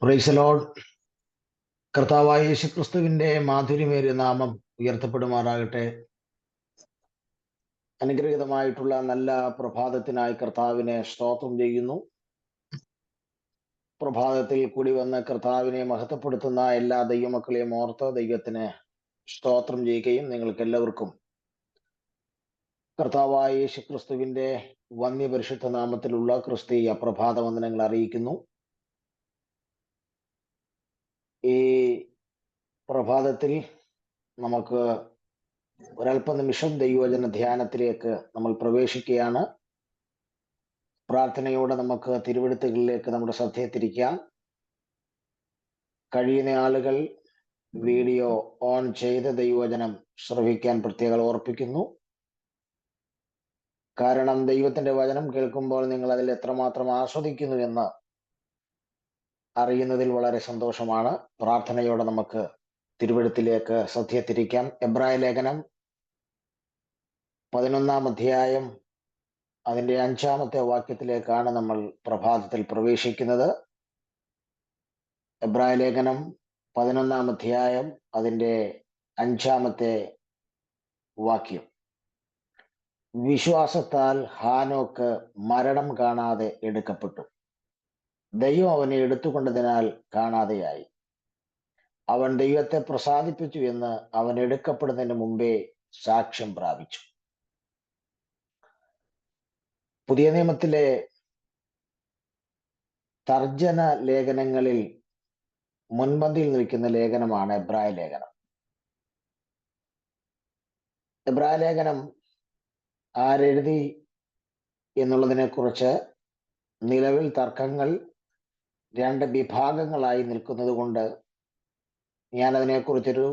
Praise the Lord. കർത്താവായ യേശുക്രിസ്തുവിന്റെ മാധുര്യമേറിയ നാമം ഉയർത്തപ്പെടുമാറാകട്ടെ. അനുഗ്രഹീതമായിട്ടുള്ള നല്ല പ്രഭാതത്തിനായി കർത്താവിനെ സ്തോത്രം ചെയ്യുന്നു. പ്രഭാതത്തിൽ കൂടി വന്ന് കർത്താവിനെ മഹത്വപ്പെടുത്തുന്ന എല്ലാ ദൈവമക്കളെയും ഓർത്ത് ദൈവത്തിന് സ്തോത്രം ചെയ്യുകയും നിങ്ങൾക്ക് എല്ലാവർക്കും കർത്താവായ യേശുക്രിസ്തുവിന്റെ വന്യപരിശുദ്ധ നാമത്തിലുള്ള ക്രിസ്തീയ പ്രഭാത വന്ദനങ്ങൾ അറിയിക്കുന്നു. ഈ പ്രഭാതത്തിൽ നമുക്ക് ഒരല്പനിമിഷം ദൈവവചന ധ്യാനത്തിലേക്ക് നമ്മൾ പ്രവേശിക്കുകയാണ്. പ്രാർത്ഥനയോടെ നമുക്ക് തിരുവെഴുത്തുകളിലേക്ക് നമ്മുടെ ശ്രദ്ധയെ തിരിക്കാം. കഴിയുന്ന ആളുകൾ വീഡിയോ ഓൺ ചെയ്ത് ദൈവവചനം ശ്രവിക്കാൻ പ്രത്യേകം ഓർപ്പിക്കുന്നു. കാരണം ദൈവത്തിന്റെ വചനം കേൾക്കുമ്പോൾ നിങ്ങൾ അതിൽ എത്രമാത്രം ആസ്വദിക്കുന്നു എന്ന് അറിയുന്നതിൽ വളരെ സന്തോഷമാണ്. പ്രാർത്ഥനയോടെ നമുക്ക് തിരുവെഴുത്തിലേക്ക് ശ്രദ്ധയെ തിരിക്കാം. എബ്രായ ലേഖനം 11-ാം അധ്യായം അതിന്റെ 5-ാമത്തെ വാക്യത്തിലേക്കാണ് നമ്മൾ പ്രഭാതത്തിൽ പ്രവേശിക്കുന്നത്. എബ്രായ ലേഖനം 11-ാം അധ്യായം അതിന്റെ 5-ാമത്തെ വാക്യം. വിശ്വാസത്താൽ ഹാനോക്ക് മരണം കാണാതെ എടുക്കപ്പെട്ടു. ദൈവം അവനെ എടുത്തുകൊണ്ടതിനാൽ കാണാതെയായി. അവൻ ദൈവത്തെ പ്രസാദിപ്പിച്ചു എന്ന് അവൻ എടുക്കപ്പെടുന്നതിന് മുമ്പേ സാക്ഷ്യം പ്രാപിച്ചു. പുതിയ നിയമത്തിലെ തർജ്ജന ലേഖനങ്ങളിൽ മുൻപന്തിയിൽ നിൽക്കുന്ന ലേഖനമാണ് എബ്രായ ലേഖനം. എബ്രായ ലേഖനം ആരെഴുതി എന്നുള്ളതിനെ കുറിച്ച് നിലവിൽ തർക്കങ്ങൾ 2 വിഭാഗങ്ങളായി നിൽക്കുന്നത് കൊണ്ട് ഞാൻ അതിനെക്കുറിച്ചൊരു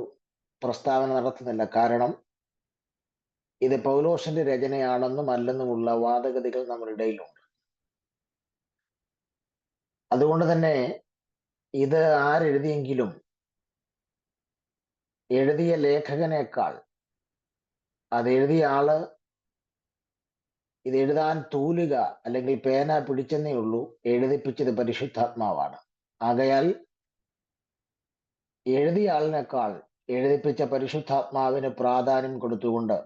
പ്രസ്താവന നടത്തുന്നില്ല. കാരണം ഇത് പൗലോസിന്റെ രചനയാണെന്നും അല്ലെന്നുമുള്ള വാദഗതികൾ നമ്മുടെ ഇടയിലുണ്ട്. അതുകൊണ്ട് തന്നെ ഇത് ആരെഴുതിയെങ്കിലും എഴുതിയ ലേഖകനേക്കാൾ അത് എഴുതിയ ആള് ഇത് എഴുതാൻ തൂലിക അല്ലെങ്കിൽ പേന പിടിച്ചെന്നേ ഉള്ളൂ. എഴുതിപ്പിച്ചത് പരിശുദ്ധാത്മാവാണ്. ആകയാൽ എഴുതിയ ആളിനേക്കാൾ എഴുതിപ്പിച്ച പരിശുദ്ധാത്മാവിന് പ്രാധാന്യം കൊടുത്തുകൊണ്ട്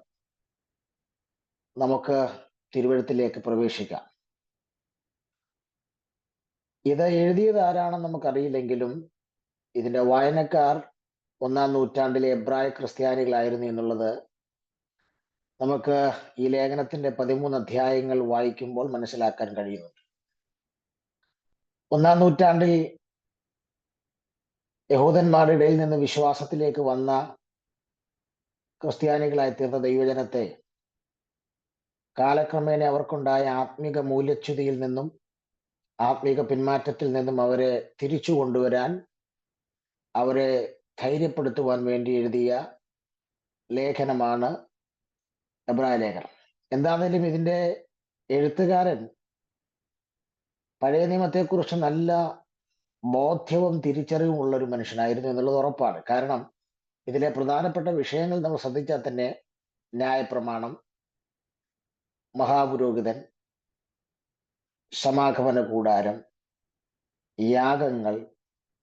നമുക്ക് തിരുവെഴുത്തിലേക്ക് പ്രവേശിക്കാം. ഇത് എഴുതിയത് ആരാണെന്ന് നമുക്കറിയില്ലെങ്കിലും ഇതിന്റെ വായനക്കാർ 1-ാം നൂറ്റാണ്ടിലെ എബ്രായ ക്രിസ്ത്യാനികളായിരുന്നു എന്നുള്ളത് നമുക്ക് ഈ ലേഖനത്തിന്റെ 13 അധ്യായങ്ങൾ വായിക്കുമ്പോൾ മനസ്സിലാക്കാൻ കഴിയുന്നുണ്ട്. 1-ാം നൂറ്റാണ്ടിൽ യഹൂദന്മാരുടെ ഇടയിൽ നിന്ന് വിശ്വാസത്തിലേക്ക് വന്ന ക്രിസ്ത്യാനികളായി തീർന്ന ദൈവജനത്തെ കാലക്രമേണ അവർക്കുണ്ടായ ആത്മീക മൂല്യച്യുതിയിൽ നിന്നും ആത്മീക പിന്മാറ്റത്തിൽ നിന്നും അവരെ തിരിച്ചു കൊണ്ടുവരാൻ, അവരെ ധൈര്യപ്പെടുത്തുവാൻ വേണ്ടി എഴുതിയ ലേഖനമാണ് എബ്രായ ലേഖനം. എന്താണെങ്കിലും ഇതിന്റെ എഴുത്തുകാരൻ പഴയ നിയമത്തെക്കുറിച്ച് നല്ല ബോധ്യവും തിരിച്ചറിവും ഉള്ള ഒരു മനുഷ്യനായിരുന്നു എന്നുള്ളത് ഉറപ്പാണ്. കാരണം ഇതിലെ പ്രധാനപ്പെട്ട വിഷയങ്ങൾ നമ്മൾ ശ്രദ്ധിച്ചാൽ തന്നെ ന്യായപ്രമാണം, മഹാപുരോഹിതൻ, സമാഗമന കൂടാരം, യാഗങ്ങൾ,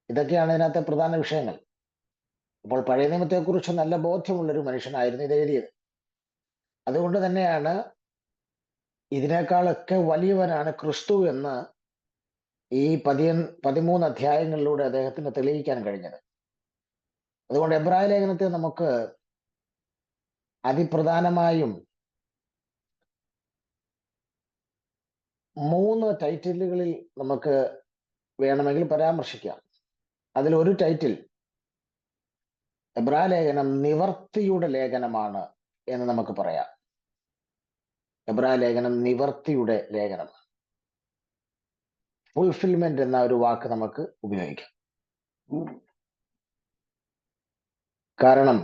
ഇതൊക്കെയാണ് ഇതിനകത്തെ പ്രധാന വിഷയങ്ങൾ. അപ്പോൾ പഴയ നിയമത്തെക്കുറിച്ച് നല്ല ബോധ്യമുള്ളൊരു മനുഷ്യനായിരുന്നു ഇത് എഴുതിയത്. അതുകൊണ്ട് തന്നെയാണ് ഇതിനേക്കാളൊക്കെ വലിയവനാണ് ക്രിസ്തു എന്ന് ഈ 13 അധ്യായങ്ങളിലൂടെ അദ്ദേഹത്തിന് തെളിയിക്കാൻ കഴിഞ്ഞത്. അതുകൊണ്ട് എബ്രായ ലേഖനത്തെ നമുക്ക് അതിപ്രധാനമായും 3 ടൈറ്റിലുകളിൽ നമുക്ക് വേണമെങ്കിൽ പരാമർശിക്കാം. അതിലൊരു ടൈറ്റിൽ എബ്രായ ലേഖനം നിവർത്തിയുടെ ലേഖനമാണ് എന്ന് നമുക്ക് പറയാം. എബ്രായ ലേഖനം നിവർത്തിയുടെ ലേഖനം, ഫുൾഫിൽമെന്റ് എന്ന ഒരു വാക്ക് നമുക്ക് ഉപയോഗിക്കാം. കാരണം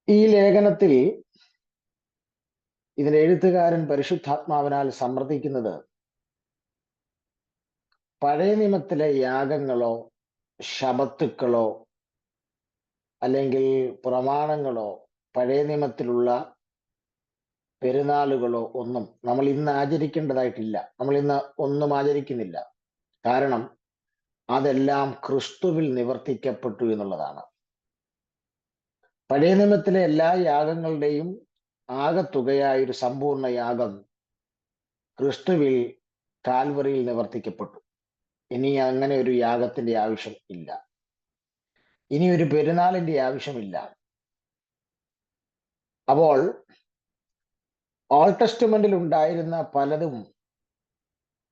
ഈ ലേഖനത്തിൽ ഇതിന്റെ എഴുത്തുകാരൻ പരിശുദ്ധാത്മാവിനാൽ സമ്മർദ്ദിക്കുന്നത് പഴയ നിയമത്തിലെ യാഗങ്ങളോ ശബത്തുക്കളോ അല്ലെങ്കിൽ പ്രമാണങ്ങളോ പഴയ നിയമത്തിലുള്ള പെരുന്നാളുകളോ ഒന്നും നമ്മൾ ഇന്ന് ആചരിക്കേണ്ടതായിട്ടില്ല. നമ്മൾ ഇന്ന് ഒന്നും ആചരിക്കുന്നില്ല. കാരണം അതെല്ലാം ക്രിസ്തുവിൽ നിവർത്തിക്കപ്പെട്ടു എന്നുള്ളതാണ്. പഴയ നിയമത്തിലെ എല്ലാ യാഗങ്ങളുടെയും ആകത്തുകയായ ഒരു സമ്പൂർണ്ണ യാഗം ക്രിസ്തുവിൽ കാൽവറിയിൽ നിവർത്തിക്കപ്പെട്ടു. ഇനി അങ്ങനെ ഒരു യാഗത്തിന്റെ ആവശ്യം ഇല്ല. ഇനി ഒരു പെരുന്നാളിന്റെ ആവശ്യമില്ല. അപ്പോൾ ഓൾഡ് ടെസ്റ്റ്മെന്റിൽ ഉണ്ടായിരുന്ന പലതും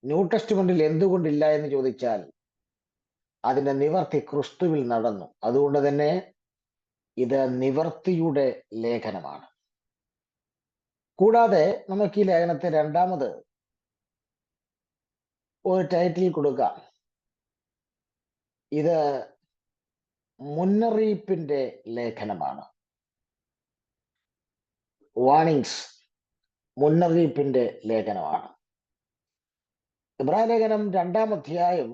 ന്യൂ ടെസ്റ്റ്മെന്റിൽ എന്തുകൊണ്ടില്ല എന്ന് ചോദിച്ചാൽ അതിന്റെ നിവർത്തി ക്രിസ്തുവിൽ നടന്നു. അതുകൊണ്ട് തന്നെ ഇത് നിവർത്തിയുടെ ലേഖനമാണ്. കൂടാതെ നമുക്ക് ഈ ലേഖനത്തെ രണ്ടാമത് ഒരു ടൈറ്റിൽ കൊടുക്കാം. ഇത് മുന്നറിയിപ്പിന്റെ ലേഖനമാണ്. വാണിങ്സ്, മുന്നറിയിപ്പിന്റെ ലേഖനമാണ്. ഇബ്രായ ലേഖനം 2-ാം അധ്യായം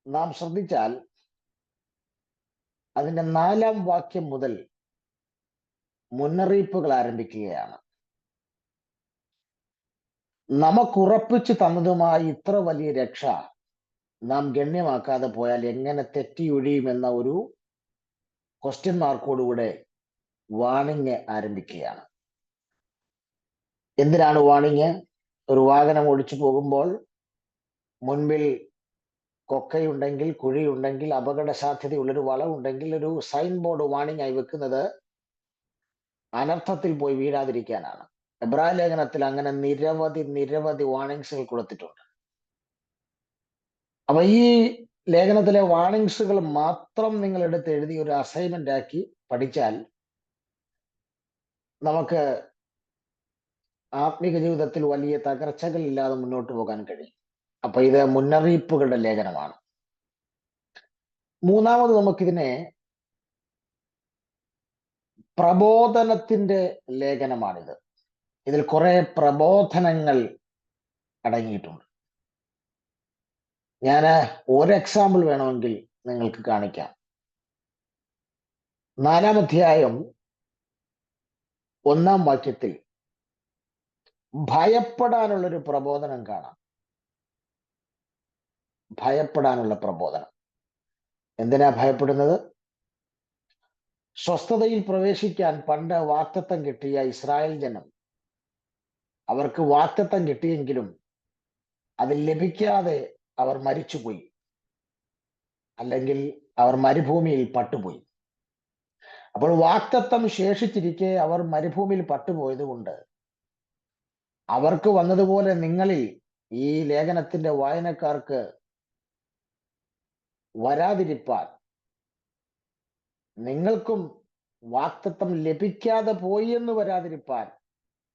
നാം ശ്രദ്ധിച്ചാൽ അതിന്റെ 4-ാം വാക്യം മുതൽ മുന്നറിയിപ്പുകൾ ആരംഭിക്കുകയാണ്. നമുക്കുറപ്പിച്ചു തന്നതുമായി ഇത്ര വലിയ രക്ഷ നാം ഗണ്യമാക്കാതെ പോയാൽ എങ്ങനെ തെറ്റിയൊഴിയുമെന്ന ഒരു ക്വസ്റ്റ്യൻ മാർക്കോടുകൂടെ വാണിങ് ആരംഭിക്കുകയാണ്. എന്തിനാണ് വാണിങ്? ഒരു വാഹനം ഓടിച്ചു പോകുമ്പോൾ മുൻപിൽ കൊക്കയുണ്ടെങ്കിൽ, കുഴിയുണ്ടെങ്കിൽ, അപകട സാധ്യതയുള്ളൊരു വളവുണ്ടെങ്കിൽ ഒരു സൈൻ ബോർഡ് വാണിംഗ് ആയി വെക്കുന്നത് അനർത്ഥത്തിൽ പോയി വീഴാതിരിക്കാനാണ്. എബ്രായ ലേഖനത്തിൽ അങ്ങനെ നിരവധി വാണിങ്സുകൾ കൊടുത്തിട്ടുണ്ട്. അപ്പൊ ഈ ലേഖനത്തിലെ വാണിങ്സുകൾ മാത്രം നിങ്ങൾ എടുത്ത് എഴുതി ഒരു അസൈൻമെന്റ് ആക്കി പഠിച്ചാൽ നമുക്ക് ആത്മീക ജീവിതത്തിൽ വലിയ തകർച്ചകൾ ഇല്ലാതെ മുന്നോട്ട് പോകാൻ കഴിയും. അപ്പൊ ഇത് മുന്നറിയിപ്പുകളുടെ ലേഖനമാണ്. മൂന്നാമത് നമുക്കിതിനെ പ്രബോധനത്തിന്റെ ലേഖനമാണിത്. ഇതിൽ കുറെ പ്രബോധനങ്ങൾ അടങ്ങിയിട്ടുണ്ട്. ഞാൻ ഒരു എക്സാമ്പിൾ വേണമെങ്കിൽ നിങ്ങൾക്ക് കാണിക്കാം. 4-ാം അധ്യായം 1-ാം വാക്യത്തിൽ ഭയപ്പെടാനുള്ളൊരു പ്രബോധനം കാണാം. ഭയപ്പെടാനുള്ള പ്രബോധനം. എന്തിനാ ഭയപ്പെടുന്നത്? സ്വസ്ഥതയിൽ പ്രവേശിക്കാൻ പണ്ട് വാഗ്ദത്തം കിട്ടിയ ഇസ്രായേൽ ജനം, അവർക്ക് വാഗ്ദത്തം കിട്ടിയെങ്കിലും അത് ലഭിക്കാതെ അവർ മരിച്ചുപോയി, അല്ലെങ്കിൽ അവർ മരുഭൂമിയിൽ പട്ടുപോയി. അപ്പോൾ വാഗ്ദത്തം ശേഷിച്ചിരിക്കെ അവർ മരുഭൂമിയിൽ പട്ടുപോയത് കൊണ്ട് അവർക്ക് വന്നതുപോലെ നിങ്ങളിൽ, ഈ ലേഖനത്തിന്റെ വായനക്കാർക്ക് വരാതിരിപ്പാൻ, നിങ്ങൾക്കും വാഗ്ദത്തം ലഭിക്കാതെ പോയി എന്ന് വരാതിരിപ്പാൻ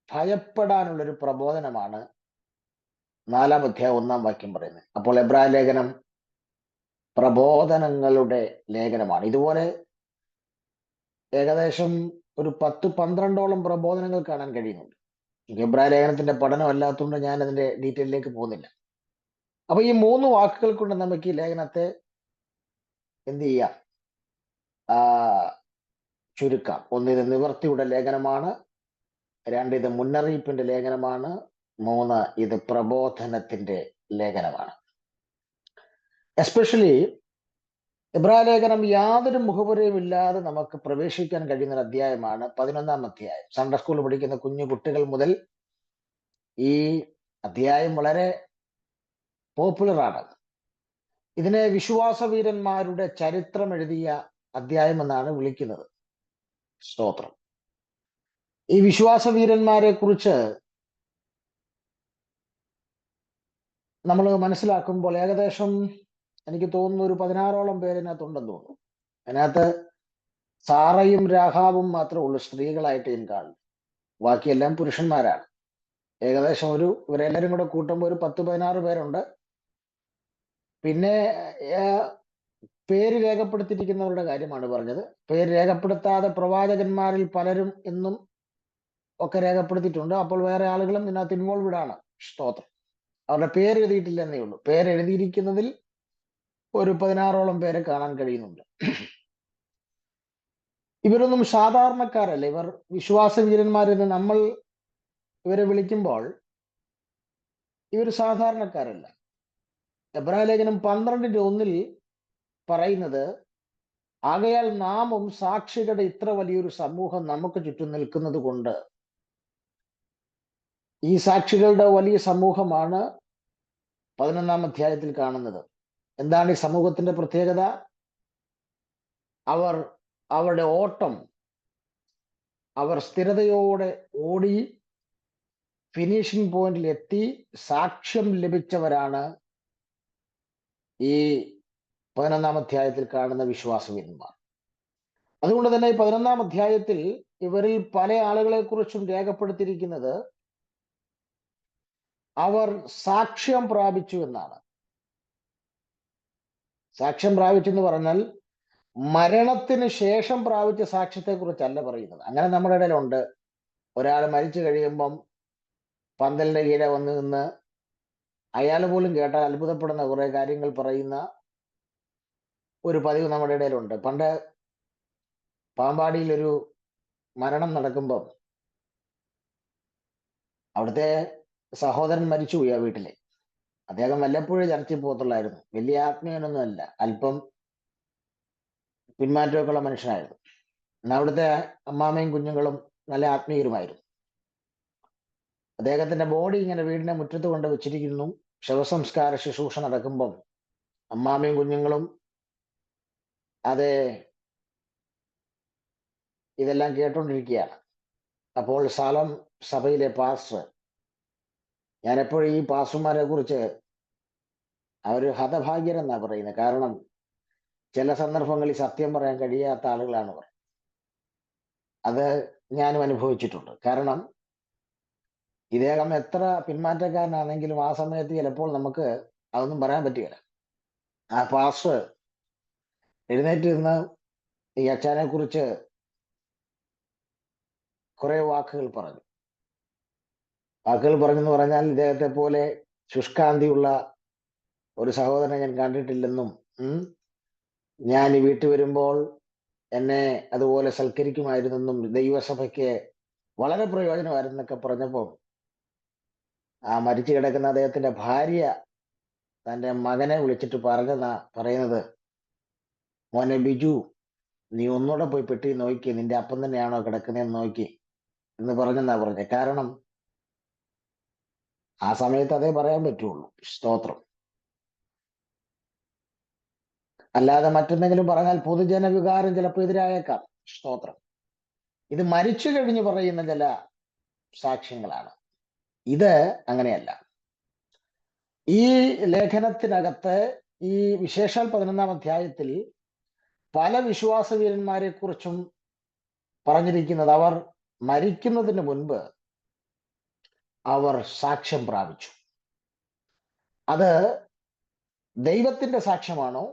ഭയപ്പെടാനുള്ളൊരു പ്രബോധനമാണ് 4-ാം അധ്യായം 1-ാം വാക്യം പറയുന്നത്. അപ്പോൾ എബ്രായ ലേഖനം പ്രബോധനങ്ങളുടെ ലേഖനമാണ്. ഇതുപോലെ ഏകദേശം ഒരു 10-12ഓളം പ്രബോധനങ്ങൾ കാണാൻ കഴിയുന്നുണ്ട്. എബ്രായ ലേഖനത്തിന്റെ പഠനം അല്ലാത്തതുകൊണ്ട് ഞാൻ അതിന്റെ ഡീറ്റെയിലേക്ക് പോകുന്നില്ല. അപ്പൊ ഈ 3 വാക്കുകൾ കൊണ്ട് നമുക്ക് ഈ ലേഖനത്തെ എന്ത് ചെയ്യാം? ചുരുക്കാം. 1, ഇത് നിവർത്തിയുടെ ലേഖനമാണ്. 2, ഇത് മുന്നറിയിപ്പിന്റെ ലേഖനമാണ്. 3, ഇത് പ്രബോധനത്തിന്റെ ലേഖനമാണ്. എസ്പെഷ്യലി എബ്രായ ലേഖനം യാതൊരു മുഖവുരയും ഇല്ലാതെ നമുക്ക് പ്രവേശിക്കാൻ കഴിയുന്ന ഒരു അധ്യായമാണ് 11-ാം അധ്യായം. സൺഡേ സ്കൂളിൽ പഠിക്കുന്ന കുഞ്ഞു കുട്ടികൾ മുതൽ ഈ അധ്യായം വളരെ പോപ്പുലറാണ്. ഇതിനെ വിശ്വാസവീരന്മാരുടെ ചരിത്രം എഴുതിയ അധ്യായം എന്നാണ് വിളിക്കുന്നത്. സ്തോത്രം. ഈ വിശ്വാസവീരന്മാരെ കുറിച്ച് നമ്മൾ മനസ്സിലാക്കുമ്പോൾ ഏകദേശം എനിക്ക് തോന്നുന്നു ഒരു 16ഓളം പേരിനകത്തുണ്ടെന്ന് തോന്നുന്നു. അതിനകത്ത് സാറയും രാഹാബും മാത്രമേ ഉള്ളൂ സ്ത്രീകളായിട്ട് ഞാൻ കാണുന്നു. ബാക്കിയെല്ലാം പുരുഷന്മാരാണ്. ഏകദേശം ഇവരെല്ലാവരും കൂടെ കൂട്ടുമ്പോൾ ഒരു 10-16 പേരുണ്ട്. പിന്നെ പേര് രേഖപ്പെടുത്തിയിരിക്കുന്നവരുടെ കാര്യമാണ് പറഞ്ഞത്. പേര് രേഖപ്പെടുത്താതെ പ്രവാചകന്മാരിൽ പലരും എന്നും ഒക്കെ രേഖപ്പെടുത്തിയിട്ടുണ്ട്. അപ്പോൾ വേറെ ആളുകളും ഇതിനകത്ത് ഇൻവോൾവ്ഡ് ആണ്. സ്തോത്രം. അവരുടെ പേര് എഴുതിയിട്ടില്ല എന്നേ ഉള്ളൂ. പേരെഴുതിയിരിക്കുന്നതിൽ ഒരു 16ഓളം പേരെ കാണാൻ കഴിയുന്നുണ്ട്. ഇവരൊന്നും സാധാരണക്കാരല്ല. ഇവർ വിശ്വാസവീരന്മാരെന്ന് നമ്മൾ ഇവരെ വിളിക്കുമ്പോൾ ഇവർ സാധാരണക്കാരല്ല. എബ്രായ ലേഖനം 12:1 പറയുന്നത്, ആകയാൽ നാമും സാക്ഷികളുടെ ഇത്ര വലിയൊരു സമൂഹം നമുക്ക് ചുറ്റും നിൽക്കുന്നത് കൊണ്ട്, ഈ സാക്ഷികളുടെ വലിയ സമൂഹമാണ് 11-ാം അധ്യായത്തിൽ കാണുന്നത്. എന്താണ് ഈ സമൂഹത്തിന്റെ പ്രത്യേകത? അവർ അവരുടെ ഓട്ടം അവർ സ്ഥിരതയോടെ ഓടി ഫിനിഷിംഗ് പോയിന്റിൽ എത്തി സാക്ഷ്യം ലഭിച്ചവരാണ് ഈ 11-ാം അധ്യായത്തിൽ കാണുന്ന വിശ്വാസവീരന്മാർ. അതുകൊണ്ട് തന്നെ ഈ 11-ാം അധ്യായത്തിൽ ഇവരിൽ പല ആളുകളെ കുറിച്ചും രേഖപ്പെടുത്തിയിരിക്കുന്നത് അവർ സാക്ഷ്യം പ്രാപിച്ചു എന്നാണ്. സാക്ഷ്യം പ്രാപിച്ചു എന്ന് പറഞ്ഞാൽ മരണത്തിന് ശേഷം പ്രാപിച്ച സാക്ഷ്യത്തെ കുറിച്ചല്ല പറയുന്നത്. അങ്ങനെ നമ്മുടെ ഇടയിലുണ്ട്. ഒരാൾ മരിച്ചു കഴിയുമ്പം പന്തലിന്റെ കീഴെ വന്ന് നിന്ന് അയാൾ പോലും കേട്ടാൽ അത്ഭുതപ്പെടുന്ന കുറെ കാര്യങ്ങൾ പറയുന്ന ഒരു പതിവ് നമ്മുടെ ഇടയിലുണ്ട്. പണ്ട് പാമ്പാടിയിൽ ഒരു മരണം നടക്കുമ്പം അവിടുത്തെ സഹോദരൻ മരിച്ചുപോയി ആ വീട്ടിലെ. അദ്ദേഹം വല്ലപ്പോഴും ചർച്ചയിൽ പോകത്തുള്ളായിരുന്നു. വലിയ ആത്മീയനൊന്നും അല്ല, അല്പം പിന്മാറ്റമൊക്കെ ഉള്ള മനുഷ്യനായിരുന്നു. എന്നാൽ അവിടുത്തെ അമ്മാമയും കുഞ്ഞുങ്ങളും നല്ല ആത്മീയരുമായിരുന്നു. അദ്ദേഹത്തിന്റെ ബോഡി ഇങ്ങനെ വീടിന്റെ മുറ്റത്ത് കൊണ്ട് വെച്ചിരിക്കുന്നു. ശവസംസ്കാര ശുശ്രൂഷ നടക്കുമ്പം അമ്മാമയും കുഞ്ഞുങ്ങളും അത് ഇതെല്ലാം കേട്ടോണ്ടിരിക്കുകയാണ്. അപ്പോൾ സാലം സഭയിലെ പാസ്റ്റർ, ഞാൻ എപ്പോഴും ഈ പാസ്റ്റർമാരെ കുറിച്ച് അവര് ഹതഭാഗ്യരെന്നാ പറയുന്നത്. കാരണം ചില സന്ദർഭങ്ങളിൽ സത്യം പറയാൻ കഴിയാത്ത ആളുകളാണ് അവർ. അത് ഞാനും അനുഭവിച്ചിട്ടുണ്ട്. കാരണം ഇദ്ദേഹം എത്ര പിന്മാറ്റക്കാരനാണെങ്കിലും ആ സമയത്ത് ചിലപ്പോൾ നമുക്ക് അതൊന്നും പറയാൻ പറ്റുകയില്ല. ആ പാസ്റ്റർ എഴുന്നേറ്റ് നിന്ന് ഈ അച്ഛനെ കുറിച്ച് കുറെ വാക്കുകൾ പറഞ്ഞു. വാക്കുകൾ പറഞ്ഞെന്ന് പറഞ്ഞാൽ, ഇദ്ദേഹത്തെ പോലെ ശുഷ്കാന്തിയുള്ള ഒരു സഹോദരനെ ഞാൻ കണ്ടിട്ടില്ലെന്നും, ഞാൻ ഈ വീട്ടിൽ വരുമ്പോൾ എന്നെ അതുപോലെ സൽക്കരിക്കുമായിരുന്നെന്നും, ദൈവസഭയ്ക്ക് വളരെ പ്രയോജനമായിരുന്നൊക്കെ പറഞ്ഞപ്പോൾ ആ മരിച്ചു കിടക്കുന്ന അദ്ദേഹത്തിന്റെ ഭാര്യ തന്റെ മകനെ വിളിച്ചിട്ട് പറയുന്നത്, മോനെ ബിജു, നീ ഒന്നുകൂടെ പോയി പെട്ടി നോക്കി, നിന്റെ അപ്പം തന്നെയാണോ കിടക്കുന്നതെന്ന് നോക്കി എന്ന് പറഞ്ഞെന്നാ പറഞ്ഞത്. കാരണം ആ സമയത്ത് അതേ പറയാൻ പറ്റുള്ളൂ. സ്തോത്രം. അല്ലാതെ മറ്റെന്തെങ്കിലും പറഞ്ഞാൽ പൊതുജന വികാരം ചിലപ്പോൾ എതിരായേക്കാം. സ്തോത്രം. ഇത് മരിച്ചു കഴിഞ്ഞ് പറയുന്ന ചില സാക്ഷ്യങ്ങളാണ്. ഇത് അങ്ങനെയല്ല. ഈ ലേഖനത്തിനകത്ത് ഈ വിശേഷാൽ 11-ാം അധ്യായത്തിൽ പല വിശ്വാസവീരന്മാരെ കുറിച്ചും പറഞ്ഞിരിക്കുന്നത്, അവർ മരിക്കുന്നതിന് മുൻപ് അവർ സാക്ഷ്യം പ്രാപിച്ചു. അത് ദൈവത്തിന്റെ സാക്ഷ്യമാണോ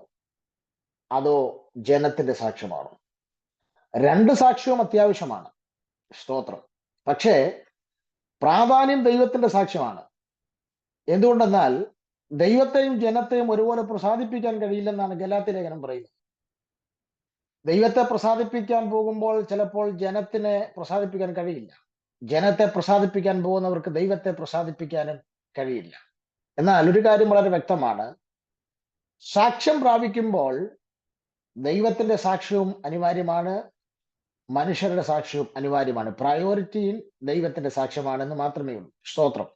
അതോ ജനത്തിന്റെ സാക്ഷ്യമാണോ? രണ്ട് സാക്ഷ്യവും അത്യാവശ്യമാണ്. സ്തോത്രം. പക്ഷേ പ്രാധാന്യം ദൈവത്തിന്റെ സാക്ഷ്യമാണ്. എന്തുകൊണ്ടെന്നാൽ ദൈവത്തെയും ജനത്തെയും ഒരുപോലെ പ്രസാദിപ്പിക്കാൻ കഴിയില്ലെന്നാണ് ഗലാത്യ ലേഖനം പറയുന്നത്. ദൈവത്തെ പ്രസാദിപ്പിക്കാൻ പോകുമ്പോൾ ചിലപ്പോൾ ജനത്തിനെ പ്രസാദിപ്പിക്കാൻ കഴിയില്ല. ജനത്തെ പ്രസാദിപ്പിക്കാൻ പോകുന്നവർക്ക് ദൈവത്തെ പ്രസാദിപ്പിക്കാനും കഴിയില്ല. എന്നാൽ ഒരു കാര്യം വളരെ വ്യക്തമാണ്, സാക്ഷ്യം പ്രാപിക്കുമ്പോൾ ദൈവത്തിന്റെ സാക്ഷ്യവും അനിവാര്യമാണ്, മനുഷ്യരുടെ സാക്ഷ്യവും അനിവാര്യമാണ്. പ്രയോറിറ്റിയിൽ ദൈവത്തിന്റെ സാക്ഷ്യമാണെന്ന് മാത്രമേ ഉള്ളൂ. സ്തോത്രം.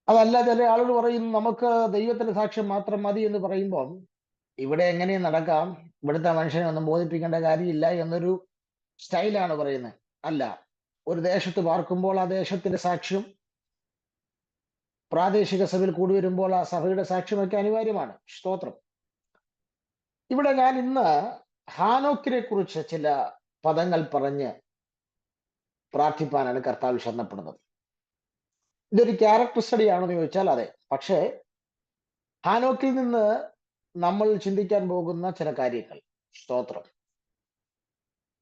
അതല്ല, ചില ആളുകൾ പറയും നമുക്ക് ദൈവത്തിന്റെ സാക്ഷ്യം മാത്രം മതി എന്ന് പറയുമ്പോൾ, ഇവിടെ എങ്ങനെ നടക്കാം, ഇവിടുത്തെ മനുഷ്യനെ ഒന്നും ബോധിപ്പിക്കേണ്ട കാര്യമില്ല എന്നൊരു സ്റ്റൈലാണ് പറയുന്നത്. അല്ല, ഒരു ദേശത്ത് പാർക്കുമ്പോൾ ആ ദേശത്തിന്റെ സാക്ഷ്യം, പ്രാദേശിക സഭയിൽ കൂടി വരുമ്പോൾ ആ സഭയുടെ സാക്ഷ്യമൊക്കെ അനിവാര്യമാണ്. സ്തോത്രം. ഇവിടെ ഞാൻ ഇന്ന് ഹാനോക്കിനെ കുറിച്ച് ചില പദങ്ങൾ പറഞ്ഞ് പ്രാർത്ഥിപ്പാനാണ് കർത്താവ് ശരണപ്പെടുന്നത്. ഇതൊരു ക്യാരക്ടർ സ്റ്റഡി ആണെന്ന് ചോദിച്ചാൽ അതെ. പക്ഷേ ഹാനോക്കിൽ നിന്ന് നമ്മൾ ചിന്തിക്കാൻ പോകുന്ന ചില കാര്യങ്ങൾ, സ്തോത്രം,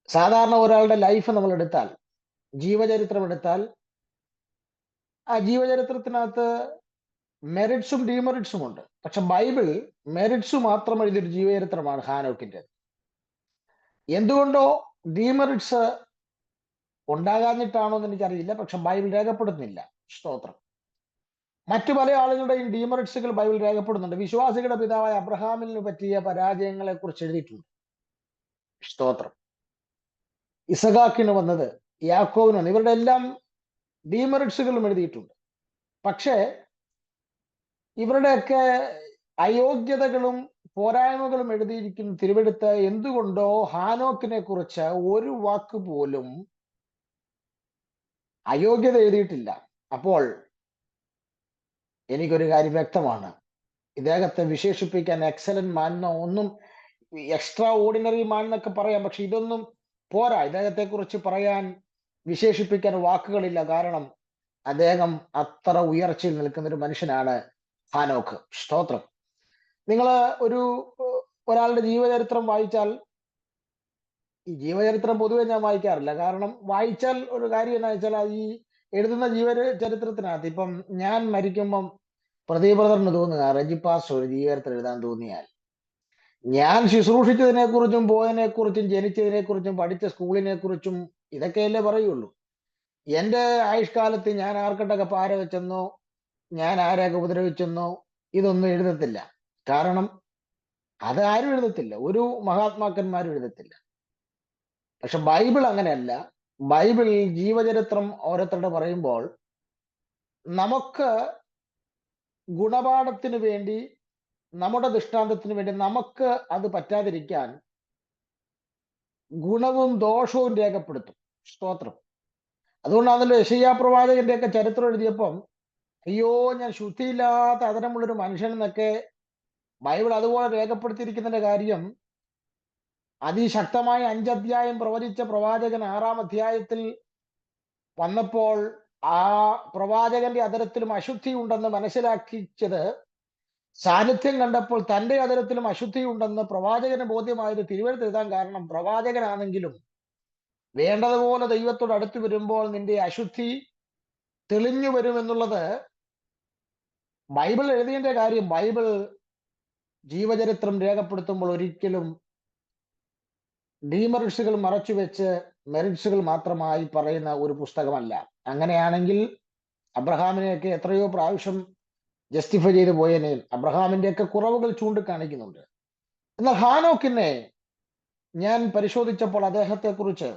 സാധാരണ ഒരാളുടെ ലൈഫ് നമ്മൾ എടുത്താൽ, ജീവചരിത്രം എടുത്താൽ, ആ ജീവചരിത്രത്തിനകത്ത് മെറിറ്റ്സും ഡീമെറിറ്റ്സും ഉണ്ട്. പക്ഷെ ബൈബിൾ മെറിറ്റ്സ് മാത്രം എഴുതിയൊരു ജീവചരിത്രമാണ് ഹാനോക്കിന്റെ. എന്തുകൊണ്ടോ ഡീമെറിറ്റ്സ് ഉണ്ടാകാഞ്ഞിട്ടാണോ എന്ന് എനിക്കറിയില്ല, പക്ഷെ ബൈബിൾ രേഖപ്പെടുത്തുന്നില്ല. സ്തോത്രം. മറ്റു പല ആളുകളുടെയും ഡീമെറിറ്റ്സുകൾ ബൈബിൾ രേഖപ്പെടുന്നുണ്ട്. വിശ്വാസികളുടെ പിതാവായ അബ്രഹാമിന് പറ്റിയ പരാജയങ്ങളെ കുറിച്ച് എഴുതിയിട്ടുണ്ട്. സ്തോത്രം. ഇസഹാക്കിന് വന്നത്, യാക്കോവിന് വന്നത്, ഇവരുടെ എല്ലാം ഡീമെറിറ്റ്സുകളും എഴുതിയിട്ടുണ്ട്. പക്ഷേ ഇവരുടെയൊക്കെ അയോഗ്യതകളും പോരായ്മകളും എഴുതിയിരിക്കുന്ന തിരുവെടുത്ത് എന്തുകൊണ്ടോ ഹാനോക്കിനെ കുറിച്ച് ഒരു വാക്ക് പോലും അയോഗ്യത എഴുതിയിട്ടില്ല. അപ്പോൾ എനിക്കൊരു കാര്യം വ്യക്തമാണ്, ഇദ്ദേഹത്തെ വിശേഷിപ്പിക്കാൻ എക്സലന്റ് മാൻ എന്നോ ഒന്നും, എക്സ്ട്രാ ഓർഡിനറി മാൻ എന്നൊക്കെ പറയാം, പക്ഷെ ഇതൊന്നും പോരാ. ഇദ്ദേഹത്തെ കുറിച്ച് പറയാൻ, വിശേഷിപ്പിക്കാൻ വാക്കുകളില്ല. കാരണം അദ്ദേഹം അത്ര ഉയർച്ചയിൽ നിൽക്കുന്ന ഒരു മനുഷ്യനാണ് ഹാനോക്ക്. സ്തോത്രം. നിങ്ങൾ ഒരു ഒരാളുടെ ജീവചരിത്രം വായിച്ചാൽ, ഈ ജീവചരിത്രം പൊതുവെ ഞാൻ വായിക്കാറില്ല. കാരണം വായിച്ചാൽ ഒരു കാര്യം എന്താ വെച്ചാൽ, ഈ എഴുതുന്ന ജീവചരിത്രത്തിനകത്ത് ഇപ്പം ഞാൻ മരിക്കുമ്പം പ്രദീപ് ബ്രദറിന് തോന്നുക റെജി പാസ്റ്റർ ഒരു ജീവചരിത്രം എഴുതാൻ തോന്നിയാൽ, ഞാൻ ശുശ്രൂഷിച്ചതിനെ കുറിച്ചും പോയതിനെ കുറിച്ചും ജനിച്ചതിനെ കുറിച്ചും പഠിച്ച സ്കൂളിനെ കുറിച്ചും ഇതൊക്കെയല്ലേ പറയുള്ളൂ. എന്റെ ആയുഷ്കാലത്ത് ഞാൻ ആർക്കിട്ടൊക്കെ പാര വെച്ചെന്നോ ഞാൻ ആരെയൊക്കെ ഉപദ്രവിച്ചെന്നോ ഇതൊന്നും എഴുതത്തില്ല. കാരണം അത് ആരും എഴുതത്തില്ല, ഒരു മഹാത്മാക്കന്മാരും എഴുതത്തില്ല. പക്ഷെ ബൈബിൾ അങ്ങനെയല്ല. ബൈബിൾ ജീവചരിത്രം ഓരോരുത്തരുടെ പറയുമ്പോൾ നമുക്ക് ഗുണപാഠത്തിന് വേണ്ടി, നമ്മുടെ ദൃഷ്ടാന്തത്തിന് വേണ്ടി, നമുക്ക് അത് പറ്റാതിരിക്കാൻ ഗുണവും ദോഷവും രേഖപ്പെടുത്തും. സ്തോത്രം. അതുകൊണ്ടാണല്ലോ യെശയ്യാ പ്രവാചകന്റെ ഒക്കെ ചരിത്രം എഴുതിയപ്പം, അയ്യോ ഞാൻ ശുദ്ധിയില്ലാത്ത അതരമുള്ളൊരു മനുഷ്യൻ എന്നൊക്കെ ബൈബിൾ അതുപോലെ രേഖപ്പെടുത്തിയിരിക്കുന്നതിന്റെ കാര്യം, അതിശക്തമായ 5 അധ്യായം പ്രവചിച്ച പ്രവാചകൻ 6-ാം അധ്യായത്തിൽ വന്നപ്പോൾ ആ പ്രവാചകന്റെ അതരത്തിലും അശുദ്ധി ഉണ്ടെന്ന് മനസ്സിലാക്കിച്ചത്, സാന്നിധ്യം കണ്ടപ്പോൾ തന്റെ അതരത്തിലും അശുദ്ധി ഉണ്ടെന്ന് പ്രവാചകന് ബോധ്യമായത് തിരുവെഴുത്ത് എഴുതാൻ കാരണം, പ്രവാചകനാണെങ്കിലും വേണ്ടതുപോലെ ദൈവത്തോട് അടുത്ത് വരുമ്പോൾ നിന്റെ അശുദ്ധി തെളിഞ്ഞു വരുമെന്നുള്ളത് ബൈബിൾ എഴുതിയതിന്റെ കാര്യം. ബൈബിൾ ജീവചരിത്രം രേഖപ്പെടുത്തുമ്പോൾ ഒരിക്കലും ഡീമെറിറ്റ്സുകൾ മറച്ചുവെച്ച് മെറിറ്റ്സുകൾ മാത്രമായി പറയുന്ന ഒരു പുസ്തകമല്ല. അങ്ങനെയാണെങ്കിൽ അബ്രഹാമിനെയൊക്കെ എത്രയോ പ്രാവശ്യം ജസ്റ്റിഫൈ ചെയ്ത് പോയതിനെ അബ്രഹാമിന്റെ ഒക്കെ കുറവുകൾ ചൂണ്ടിക്കാണിക്കുന്നുണ്ട്. എന്നാൽ ഹാനോക്കിനെ ഞാൻ പരിശോധിച്ചപ്പോൾ അദ്ദേഹത്തെ കുറിച്ച്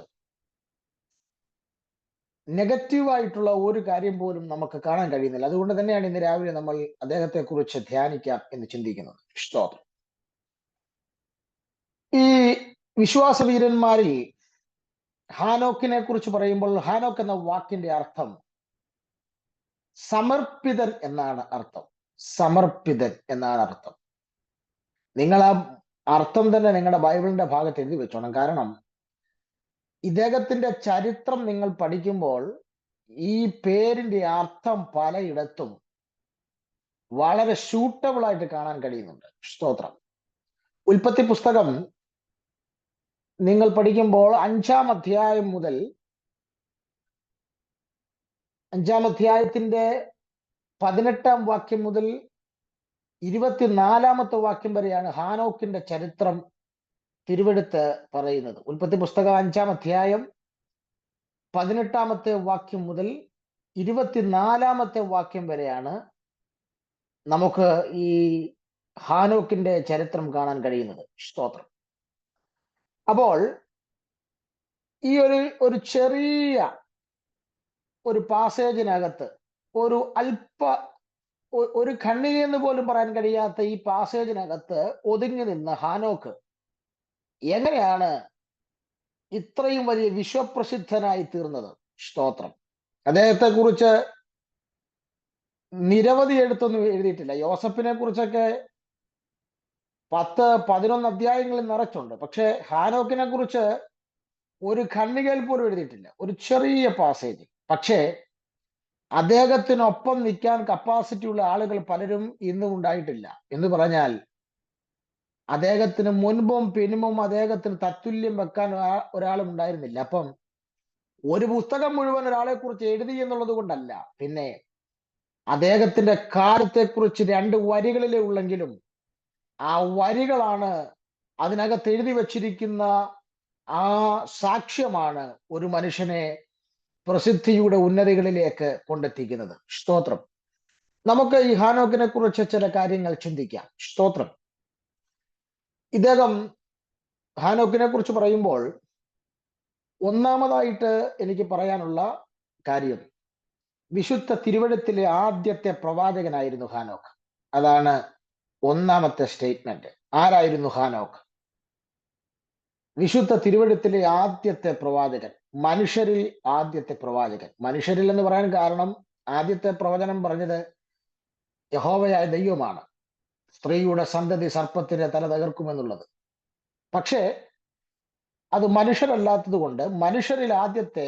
നെഗറ്റീവായിട്ടുള്ള ഒരു കാര്യം പോലും നമുക്ക് കാണാൻ കഴിയുന്നില്ല. അതുകൊണ്ട് തന്നെയാണ് ഇന്ന് രാവിലെ നമ്മൾ അദ്ദേഹത്തെ കുറിച്ച് ധ്യാനിക്കാം എന്ന് ചിന്തിക്കുന്നത്. സ്തോത്രം. ഈ വിശ്വാസവീരന്മാരിൽ ഹാനോക്കിനെ കുറിച്ച് പറയുമ്പോൾ, ഹാനോക്ക് എന്ന വാക്കിന്റെ അർത്ഥം സമർപ്പിതൻ എന്നാണ് അർത്ഥം. സമർപ്പിതൻ എന്നാണ് അർത്ഥം. നിങ്ങൾ ആ അർത്ഥം തന്നെ നിങ്ങളുടെ ബൈബിളിന്റെ ഭാഗത്ത് എഴുതി വെച്ചോണം. കാരണം ഇദ്ദേഹത്തിന്റെ ചരിത്രം നിങ്ങൾ പഠിക്കുമ്പോൾ ഈ പേരിന്റെ അർത്ഥം പലയിടത്തും വളരെ സ്യൂട്ടബിൾ ആയിട്ട് കാണാൻ കഴിയുന്നുണ്ട്. സ്തോത്രം. ഉൽപ്പത്തി പുസ്തകം നിങ്ങൾ പഠിക്കുമ്പോൾ 5-ാം അധ്യായം മുതൽ 5-ാം അധ്യായത്തിന്റെ 18-ാം വാക്യം മുതൽ 24-ാമത്തെ വാക്യം വരെയാണ് ഹാനോക്കിന്റെ ചരിത്രം തിരുവെടുത്ത് പറയുന്നത്. ഉൽപ്പത്തി പുസ്തകം 5-ാം അധ്യായം 18-ാമത്തെ വാക്യം മുതൽ 24-ാമത്തെ വാക്യം വരെയാണ് നമുക്ക് ഈ ഹാനോക്കിന്റെ ചരിത്രം കാണാൻ കഴിയുന്നത്. സ്തോത്രം. അപ്പോൾ ഈ ഒരു ചെറിയ ഒരു പാസേജിനകത്ത്, ഒരു ഒരു ഖണ്ഡികയെന്ന് പോലും പറയാൻ കഴിയാത്ത ഈ പാസേജിനകത്ത് ഒതുങ്ങി നിന്ന് ഹാനോക്ക് എങ്ങനെയാണ് ഇത്രയും വലിയ വിശ്വപ്രസിദ്ധനായി തീർന്നത്? സ്തോത്രം. അദ്ദേഹത്തെ കുറിച്ച് നിരവധി എഴുത്തൊന്നും എഴുതിയിട്ടില്ല. യോസഫിനെ കുറിച്ചൊക്കെ 10-11 അധ്യായങ്ങളിൽ നിറച്ചുണ്ട്. പക്ഷെ ഹാനോക്കിനെ കുറിച്ച് ഒരു ഖണ്ഡികയിൽ പോലും എഴുതിയിട്ടില്ല, ഒരു ചെറിയ പാസേജ്. പക്ഷേ അദ്ദേഹത്തിനൊപ്പം നിൽക്കാൻ കപ്പാസിറ്റി ഉള്ള ആളുകൾ പലരും ഇന്നും ഉണ്ടായിട്ടില്ല. എന്ന് പറഞ്ഞാൽ അദ്ദേഹത്തിന് മുൻപും പിൻപും അദ്ദേഹത്തിന് തത്തുല്യം വെക്കാൻ ഒരാളും ഉണ്ടായിരുന്നില്ല. അപ്പം ഒരു പുസ്തകം മുഴുവൻ ഒരാളെ കുറിച്ച് എഴുതി എന്നുള്ളത് കൊണ്ടല്ല, പിന്നെ അദ്ദേഹത്തിന്റെ കാലത്തെക്കുറിച്ച് 2 വരികളിലേ ഉള്ളെങ്കിലും ആ വരികളാണ് അതിനകത്ത് എഴുതി വച്ചിരിക്കുന്ന ആ സാക്ഷ്യമാണ് ഒരു മനുഷ്യനെ പ്രസിദ്ധിയുടെ ഉന്നതികളിലേക്ക് കൊണ്ടെത്തിക്കുന്നത്. സ്തോത്രം. നമുക്ക് ഈ ഹാനോക്കിനെ കുറിച്ച് ചില കാര്യങ്ങൾ ചിന്തിക്കാം. സ്തോത്രം. ഇദ്ദേഹം ഹാനോക്കിനെ കുറിച്ച് പറയുമ്പോൾ ഒന്നാമതായിട്ട് എനിക്ക് പറയാനുള്ള കാര്യം, വിശുദ്ധ തിരുവെഴുത്തിലെ ആദ്യത്തെ പ്രവാചകനായിരുന്നു ഹാനോക്ക്. അതാണ് ഒന്നാമത്തെ സ്റ്റേറ്റ്മെന്റ്. ആരായിരുന്നു ഹാനോക്ക്? വിശുദ്ധ തിരുവെഴുത്തിലെ ആദ്യത്തെ പ്രവാചകൻ, മനുഷ്യരിൽ ആദ്യത്തെ പ്രവാചകൻ. മനുഷ്യരിൽ എന്ന് പറയാൻ കാരണം, ആദ്യത്തെ പ്രവചനം പറഞ്ഞത് യഹോവയായ ദൈവമാണ്, സ്ത്രീയുടെ സന്തതി സർപ്പത്തിന്റെ തല തകർക്കുമെന്നുള്ളത്. പക്ഷേ അത് മനുഷ്യരല്ലാത്തത് കൊണ്ട് മനുഷ്യരിൽ ആദ്യത്തെ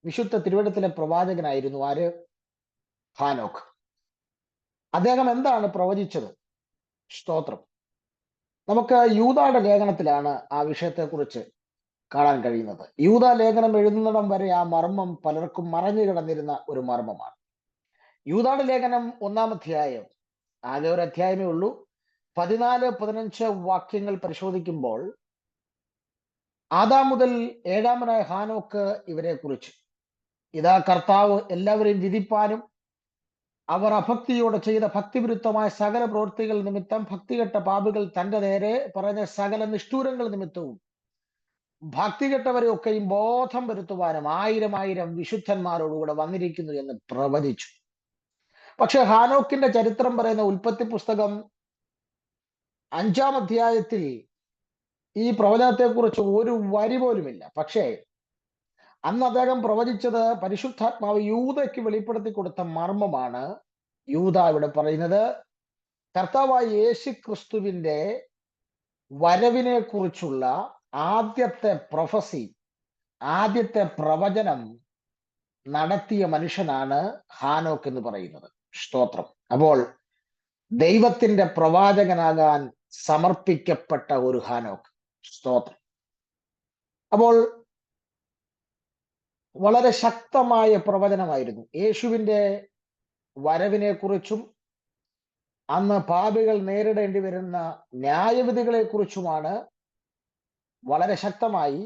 വിശുദ്ധ തിരുവെഴുത്തിലെ പ്രവാചകനായിരുന്നു ആര്? ഹാനോക്ക്. അദ്ദേഹം എന്താണ് പ്രവചിച്ചത്? സ്തോത്രം. നമുക്ക് യൂദായുടെ ലേഖനത്തിലാണ് ആ വിഷയത്തെക്കുറിച്ച് കാണാൻ കഴിയുന്നത്. യൂദാ ലേഖനം എഴുതുന്നിടം വരെ ആ മർമ്മം പലർക്കും മറഞ്ഞു കിടന്നിരുന്ന ഒരു മർമ്മമാണ്. യൂദായുടെ ലേഖനം 1-ാം അധ്യായം, ആകെ ഒരു അധ്യായമേ ഉള്ളൂ, 14-15 വാക്യങ്ങൾ പരിശോധിക്കുമ്പോൾ ആദാം മുതൽ ഏഴാമനായ ഹാനോക്ക് ഇവരെ കുറിച്ച്, ഇതാ കർത്താവ് എല്ലാവരെയും വിധിപ്പാനും അവർ അഭക്തിയോടെ ചെയ്ത ഭക്തിവിരുദ്ധമായ സകല പ്രവൃത്തികൾ നിമിത്തം ഭക്തികെട്ട പാപികൾ തന്റെ നേരെ പറഞ്ഞ സകല നിഷ്ഠൂരങ്ങൾ നിമിത്തവും ഭക്തികെട്ടവരെ ഒക്കെയും ബോധം വരുത്തുവാനും 1000 വിശുദ്ധന്മാരോടുകൂടെ വന്നിരിക്കുന്നു എന്ന് പ്രവചിച്ചു. പക്ഷെ ഹാനോക്കിന്റെ ചരിത്രം പറയുന്ന ഉൽപ്പത്തി പുസ്തകം 5-ാം അധ്യായത്തിൽ ഈ പ്രവചനത്തെക്കുറിച്ച് ഒരു വരി പോലുമില്ല. പക്ഷേ അന്ന് അദ്ദേഹം പ്രവചിച്ചത് പരിശുദ്ധാത്മാവ് യൂദയ്ക്ക് വെളിപ്പെടുത്തി കൊടുത്ത മർമ്മമാണ്. യൂദ ഇവിടെ പറയുന്നത് കർത്താവായ യേശു ക്രിസ്തുവിന്റെ വരവിനെ കുറിച്ചുള്ള ആദ്യത്തെ പ്രൊഫസി, ആദ്യത്തെ പ്രവചനം നടത്തിയ മനുഷ്യനാണ് ഹാനോക്ക് എന്ന് പറയുന്നത്. സ്തോത്രം. അപ്പോൾ ദൈവത്തിന്റെ പ്രവാചകനാകാൻ സമർപ്പിക്കപ്പെട്ട ഒരു ഹാനോക്ക്. സ്തോത്രം. അപ്പോൾ വളരെ ശക്തമായ പ്രവചനമായിരുന്നു യേശുവിന്റെ വരവിനെ കുറിച്ചും അന്ന് പാപികൾ നേരിടേണ്ടി വരുന്ന ന്യായവിധികളെ കുറിച്ചുമാണ് വളരെ ശക്തമായി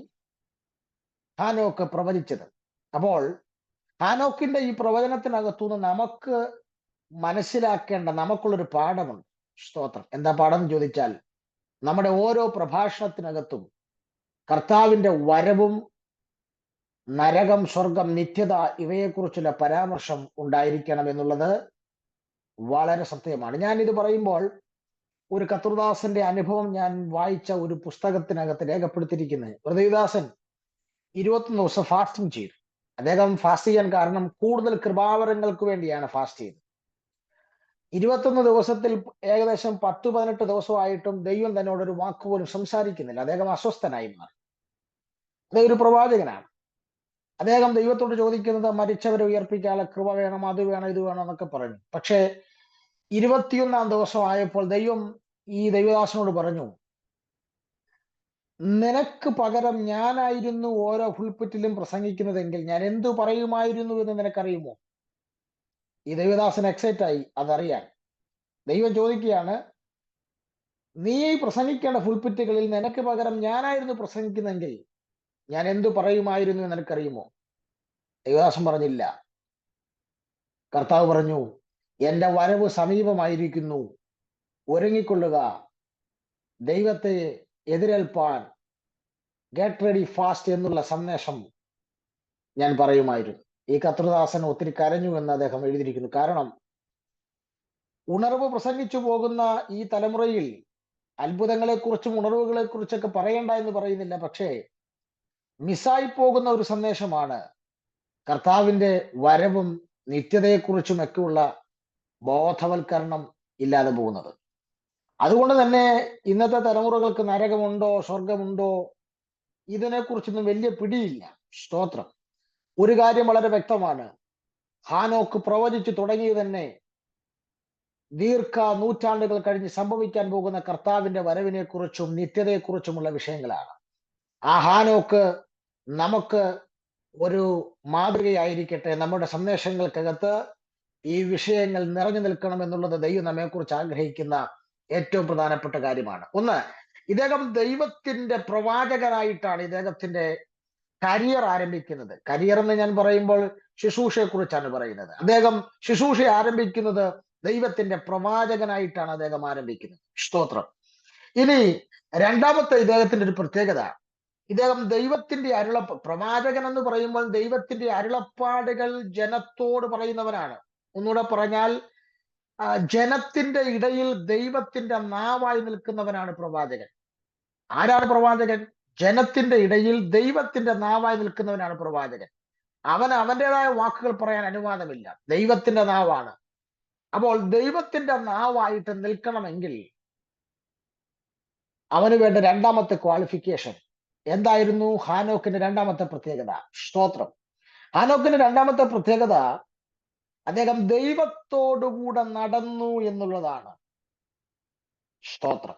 ഹാനോക്ക് പ്രവചിച്ചത്. അപ്പോൾ ഹാനോക്കിന്റെ ഈ പ്രവചനത്തിനകത്തുനിന്ന് നമുക്ക് മനസ്സിലാക്കേണ്ട നമുക്കുള്ളൊരു പാഠമുണ്ട്. സ്തോത്രം. എന്താ പാഠം എന്ന് ചോദിച്ചാൽ, നമ്മുടെ ഓരോ പ്രഭാഷണത്തിനകത്തും കർത്താവിന്റെ വരവും നരകം, സ്വർഗം, നിത്യത ഇവയെക്കുറിച്ചുള്ള പരാമർശം ഉണ്ടായിരിക്കണം എന്നുള്ളത് വളരെ സത്യമാണ്. ഞാൻ ഇത് പറയുമ്പോൾ ഒരു കർത്തൃദാസന്റെ അനുഭവം ഞാൻ വായിച്ച ഒരു പുസ്തകത്തിനകത്ത് രേഖപ്പെടുത്തിയിരിക്കുന്നത്, ഹൃദയദാസൻ 21 ദിവസം ഫാസ്റ്റിംഗ് ചെയ്തു. അദ്ദേഹം ഫാസ്റ്റ് ചെയ്യാൻ കാരണം കൂടുതൽ കൃപാവരങ്ങൾക്ക് വേണ്ടിയാണ് ഫാസ്റ്റ് ചെയ്തത്. 21 ദിവസത്തിൽ ഏകദേശം 10-18 ദിവസമായിട്ടും ദൈവം തന്നോട് ഒരു വാക്കുപോലും സംസാരിക്കുന്നില്ല. അദ്ദേഹം അസ്വസ്ഥനായി മാറി. അദ്ദേഹം ഒരു പ്രവാചകനാണ്. അദ്ദേഹം ദൈവത്തോട് ചോദിക്കുന്നത് മരിച്ചവരെ ഉയർപ്പിക്കാനുള്ള കൃപ വേണം, അത് വേണം, ഇത് വേണം എന്നൊക്കെ പറഞ്ഞു. പക്ഷേ 21-ാം ദിവസം ആയപ്പോൾ ദൈവം ഈ ദൈവദാസനോട് പറഞ്ഞു, നിനക്ക് പകരം ഞാനായിരുന്നു ഓരോ പുൽപ്പിറ്റിലും പ്രസംഗിക്കുന്നതെങ്കിൽ ഞാൻ എന്തു പറയുമായിരുന്നു എന്ന് നിനക്കറിയുമോ? ഈ ദൈവദാസൻ എക്സൈറ്റ് ആയി അതറിയാൻ. ദൈവം ചോദിക്കുകയാണ്, നീ പ്രസംഗിക്കേണ്ട പുൽപ്പിറ്റുകളിൽ നിനക്ക് പകരം ഞാനായിരുന്നു പ്രസംഗിക്കുന്നെങ്കിൽ ഞാൻ എന്തു പറയുമായിരുന്നു എന്ന് നിനക്കറിയുമോ? ദൈവദാസൻ പറഞ്ഞില്ല. കർത്താവ് പറഞ്ഞു, എന്റെ വരവ് സമീപമായിരിക്കുന്നു, ഒരുങ്ങിക്കൊള്ളുക, ദൈവത്തെ എതിരേൽപ്പാൻ ഗെറ്റ് റെഡി ഫാസ്റ്റ് എന്നുള്ള സന്ദേശം ഞാൻ പറയുമായിരുന്നു. ഈ കർത്തൃദാസൻ ഒത്തിരി കരഞ്ഞു എന്ന് അദ്ദേഹം എഴുതിയിരിക്കുന്നു. കാരണം ഉണർവ് പ്രസംഗിച്ചു പോകുന്ന ഈ തലമുറയിൽ അത്ഭുതങ്ങളെ കുറിച്ചും ഉണർവുകളെ കുറിച്ചൊക്കെ പറയണ്ട എന്ന് പറയുന്നില്ല. പക്ഷേ മിസ്സായി പോകുന്ന ഒരു സന്ദേശമാണ് കർത്താവിന്റെ വരവും നിത്യതയെക്കുറിച്ചും ഒക്കെയുള്ള ബോധവൽക്കരണം ഇല്ലാതെ പോകുന്നത്. അതുകൊണ്ട് തന്നെ ഇന്നത്തെ തലമുറകൾക്ക് നരകമുണ്ടോ സ്വർഗമുണ്ടോ ഇതിനെക്കുറിച്ചൊന്നും വലിയ പിടിയില്ല. സ്തോത്രം. ഒരു കാര്യം വളരെ വ്യക്തമാണ്, ഹാനോക്ക് പ്രവചിച്ചു തുടങ്ങിയത് തന്നെ നൂറ്റാണ്ടുകൾ കഴിഞ്ഞ് സംഭവിക്കാൻ പോകുന്ന കർത്താവിന്റെ വരവിനെ കുറിച്ചും നിത്യതയെക്കുറിച്ചുമുള്ള വിഷയങ്ങളാണ്. ആ ഹാനോക്ക് നമുക്ക് ഒരു മാതൃകയായിരിക്കട്ടെ. നമ്മുടെ സന്ദേശങ്ങൾക്കകത്ത് ഈ വിഷയങ്ങൾ നിറഞ്ഞു നിൽക്കണം എന്നുള്ളത് ദൈവം നമ്മെക്കുറിച്ച് ആഗ്രഹിക്കുന്ന ഏറ്റവും പ്രധാനപ്പെട്ട കാര്യമാണ്. ഒന്ന്, ഇദ്ദേഹം ദൈവത്തിന്റെ പ്രവാചകനായിട്ടാണ് ഇദ്ദേഹത്തിന്റെ കരിയർ ആരംഭിക്കുന്നത്. കരിയർ എന്ന് ഞാൻ പറയുമ്പോൾ ശുശ്രൂഷയെ കുറിച്ചാണ് പറയുന്നത്. അദ്ദേഹം ശുശ്രൂഷ ആരംഭിക്കുന്നത് ദൈവത്തിന്റെ പ്രവാചകനായിട്ടാണ് അദ്ദേഹം ആരംഭിക്കുന്നത്. സ്തോത്രം. ഇനി രണ്ടാമത്തെ ഇദ്ദേഹത്തിന്റെ ഒരു പ്രത്യേകത, ഇദ്ദേഹം ദൈവത്തിന്റെ പ്രവാചകൻ എന്ന് പറയുമ്പോൾ ദൈവത്തിന്റെ അരുളപ്പാടുകൾ ജനത്തോട് പറയുന്നവനാണ്. ഒന്നുകൂടെ പറഞ്ഞാൽ ജനത്തിന്റെ ഇടയിൽ ദൈവത്തിന്റെ നാവായി നിൽക്കുന്നവനാണ് പ്രവാചകൻ. ആരാണ് പ്രവാചകൻ? ജനത്തിന്റെ ഇടയിൽ ദൈവത്തിന്റെ നാവായി നിൽക്കുന്നവനാണ് പ്രവാചകൻ. അവന്റേതായ വാക്കുകൾ പറയാൻ അനുവാദമില്ല. ദൈവത്തിന്റെ നാവാണ്. അപ്പോൾ ദൈവത്തിന്റെ നാവായിട്ട് നിൽക്കണമെങ്കിൽ അവന് വേണ്ട രണ്ടാമത്തെ ക്വാളിഫിക്കേഷൻ എന്തായിരുന്നു? ഹാനോക്കിന്റെ രണ്ടാമത്തെ പ്രത്യേകത. സ്തോത്രം. ഹാനോക്കിന്റെ രണ്ടാമത്തെ പ്രത്യേകത, അദ്ദേഹം ദൈവത്തോടുകൂടെ നടന്നു എന്നുള്ളതാണ്. സ്തോത്രം.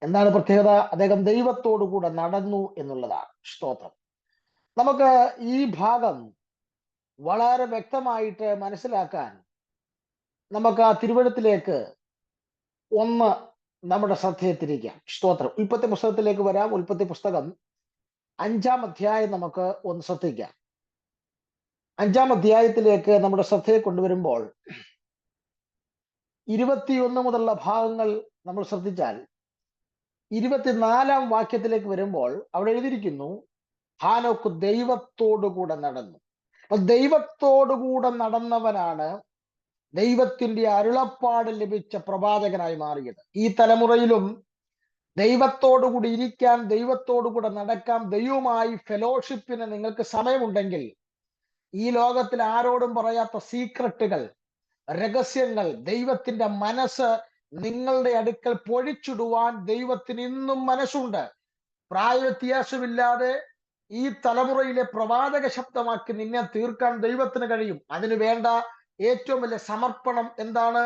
എന്താണ് പ്രത്യേകത? അദ്ദേഹം ദൈവത്തോടുകൂടെ നടന്നു എന്നുള്ളതാണ്. സ്തോത്രം. നമുക്ക് ഈ ഭാഗം വളരെ വ്യക്തമായിട്ട് മനസ്സിലാക്കാൻ നമുക്ക് ആ തിരുവഴുത്തിലേക്ക് ഒന്ന് നമ്മുടെ ശ്രദ്ധയെ തിരിക്കാം. സ്തോത്രം. ഉൽപ്പത്തി പുസ്തകത്തിലേക്ക് വരാം. ഉൽപ്പത്തി പുസ്തകം 5-ാം അധ്യായം നമുക്ക് ഒന്ന് ശ്രദ്ധിക്കാം. 5-ാം അധ്യായത്തിലേക്ക് നമ്മുടെ ശ്രദ്ധയെ കൊണ്ടുവരുമ്പോൾ 21 മുതലുള്ള ഭാഗങ്ങൾ നമ്മൾ ശ്രദ്ധിച്ചാൽ 24-ാം വാക്യത്തിലേക്ക് വരുമ്പോൾ അവിടെ എഴുതിയിരിക്കുന്നു, ഹാനോക്ക് ദൈവത്തോടുകൂടെ നടന്നു. അപ്പൊ ദൈവത്തോടുകൂടെ നടന്നവനാണ് ദൈവത്തിന്റെ അരുളപ്പാട് ലഭിച്ച പ്രവാചകനായി മാറിയത്. ഈ തലമുറയിലും ദൈവത്തോടുകൂടി ഇരിക്കാൻ, ദൈവത്തോടുകൂടെ നടക്കാം, ദൈവവുമായി ഫെലോഷിപ്പിന് നിങ്ങൾക്ക് സമയമുണ്ടെങ്കിൽ ഈ ലോകത്തിൽ ആരോടും പറയാത്ത സീക്രട്ടുകൾ, രഹസ്യങ്ങൾ, ദൈവത്തിന്റെ മനസ്സ് നിങ്ങളുടെ അടുക്കൽ പൊഴിച്ചിടുവാൻ ദൈവത്തിന് ഇന്നും മനസ്സുണ്ട്. പ്രായവ്യത്യാസമില്ലാതെ ഈ തലമുറയിലെ പ്രവാചക ശബ്ദമാക്കി നിന്നെ തീർക്കാൻ ദൈവത്തിന് കഴിയും. അതിനു വേണ്ട ഏറ്റവും വലിയ സമർപ്പണം എന്താണ്?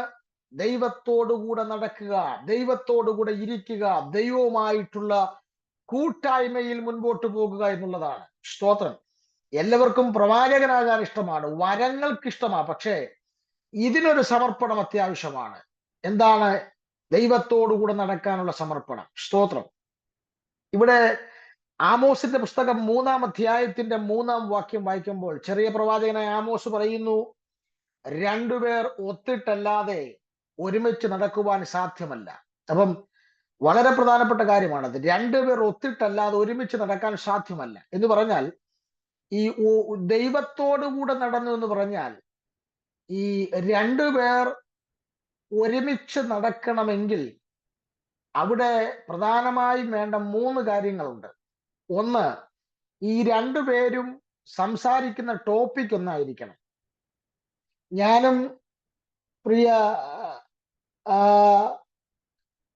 ദൈവത്തോടുകൂടെ നടക്കുക, ദൈവത്തോടുകൂടെ ഇരിക്കുക, ദൈവവുമായിട്ടുള്ള കൂട്ടായ്മയിൽ മുൻപോട്ട് പോകുക എന്നുള്ളതാണ്. സ്തോത്രം. എല്ലാവർക്കും പ്രവാചകനാകാൻ ഇഷ്ടമാണ്, വരങ്ങൾക്ക് ഇഷ്ടമാണ്. പക്ഷേ ഇതിനൊരു സമർപ്പണം അത്യാവശ്യമാണ്. എന്താണ്? ദൈവത്തോടുകൂടെ നടക്കാനുള്ള സമർപ്പണം. സ്തോത്രം. ഇവിടെ ആമോസിന്റെ പുസ്തകം 3-ാം അധ്യായത്തിന്റെ 3-ാം വാക്യം വായിക്കുമ്പോൾ ചെറിയ പ്രവാചകനായ ആമോസ് പറയുന്നു, രണ്ടുപേർ ഒത്തിട്ടല്ലാതെ ഒരുമിച്ച് നടക്കുവാൻ സാധ്യമല്ല. അപ്പം വളരെ പ്രധാനപ്പെട്ട കാര്യമാണത്. രണ്ടുപേർ ഒത്തിട്ടല്ലാതെ ഒരുമിച്ച് നടക്കാൻ സാധ്യമല്ല എന്ന് പറഞ്ഞാൽ, ഈ ദൈവത്തോടുകൂടെ നടന്നു എന്ന് പറഞ്ഞാൽ ഈ രണ്ടുപേർ ഒരുമിച്ച് നടക്കണമെങ്കിൽ അവിടെ പ്രധാനമായും വേണ്ട 3 കാര്യങ്ങളുണ്ട്. ഒന്ന്, ഈ രണ്ടുപേരും സംസാരിക്കുന്ന ടോപ്പിക് ഒന്നായിരിക്കണം. ഞാനും പ്രിയ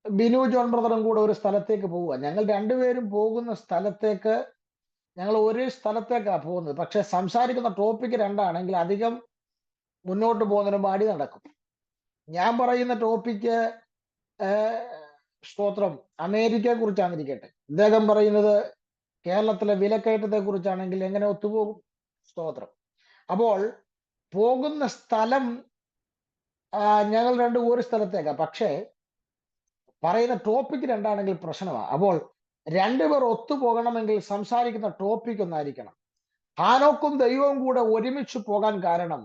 ബിനു ജോൺ ബ്രദറും കൂടെ ഒരു സ്ഥലത്തേക്ക് പോവുക. ഞങ്ങൾ രണ്ടുപേരും പോകുന്ന സ്ഥലത്തേക്ക്, ഞങ്ങൾ ഒരേ സ്ഥലത്തേക്കാണ് പോകുന്നത്. പക്ഷെ സംസാരിക്കുന്ന ടോപ്പിക് രണ്ടാണെങ്കിൽ അധികം മുന്നോട്ട് പോകുന്നതിന് അടി നടക്കും. ഞാൻ പറയുന്ന ടോപ്പിക്ക് സ്തോത്രം അമേരിക്കയെ കുറിച്ചാണിരിക്കട്ടെ, ഇദ്ദേഹം പറയുന്നത് കേരളത്തിലെ വിലക്കയറ്റത്തെ കുറിച്ചാണെങ്കിൽ എങ്ങനെ ഒത്തുപോകും? സ്തോത്രം. അപ്പോൾ പോകുന്ന സ്ഥലം ഞങ്ങൾ രണ്ടും ഒരു സ്ഥലത്തേക്കാ, പക്ഷേ പറയുന്ന ടോപ്പിക് രണ്ടാണെങ്കിൽ പ്രശ്നമാണ്. അപ്പോൾ രണ്ടുപേർ ഒത്തുപോകണമെങ്കിൽ സംസാരിക്കുന്ന ടോപ്പിക് ഒന്നായിരിക്കണം. ഹാനോക്കും ദൈവവും കൂടെ ഒരുമിച്ച് പോകാൻ കാരണം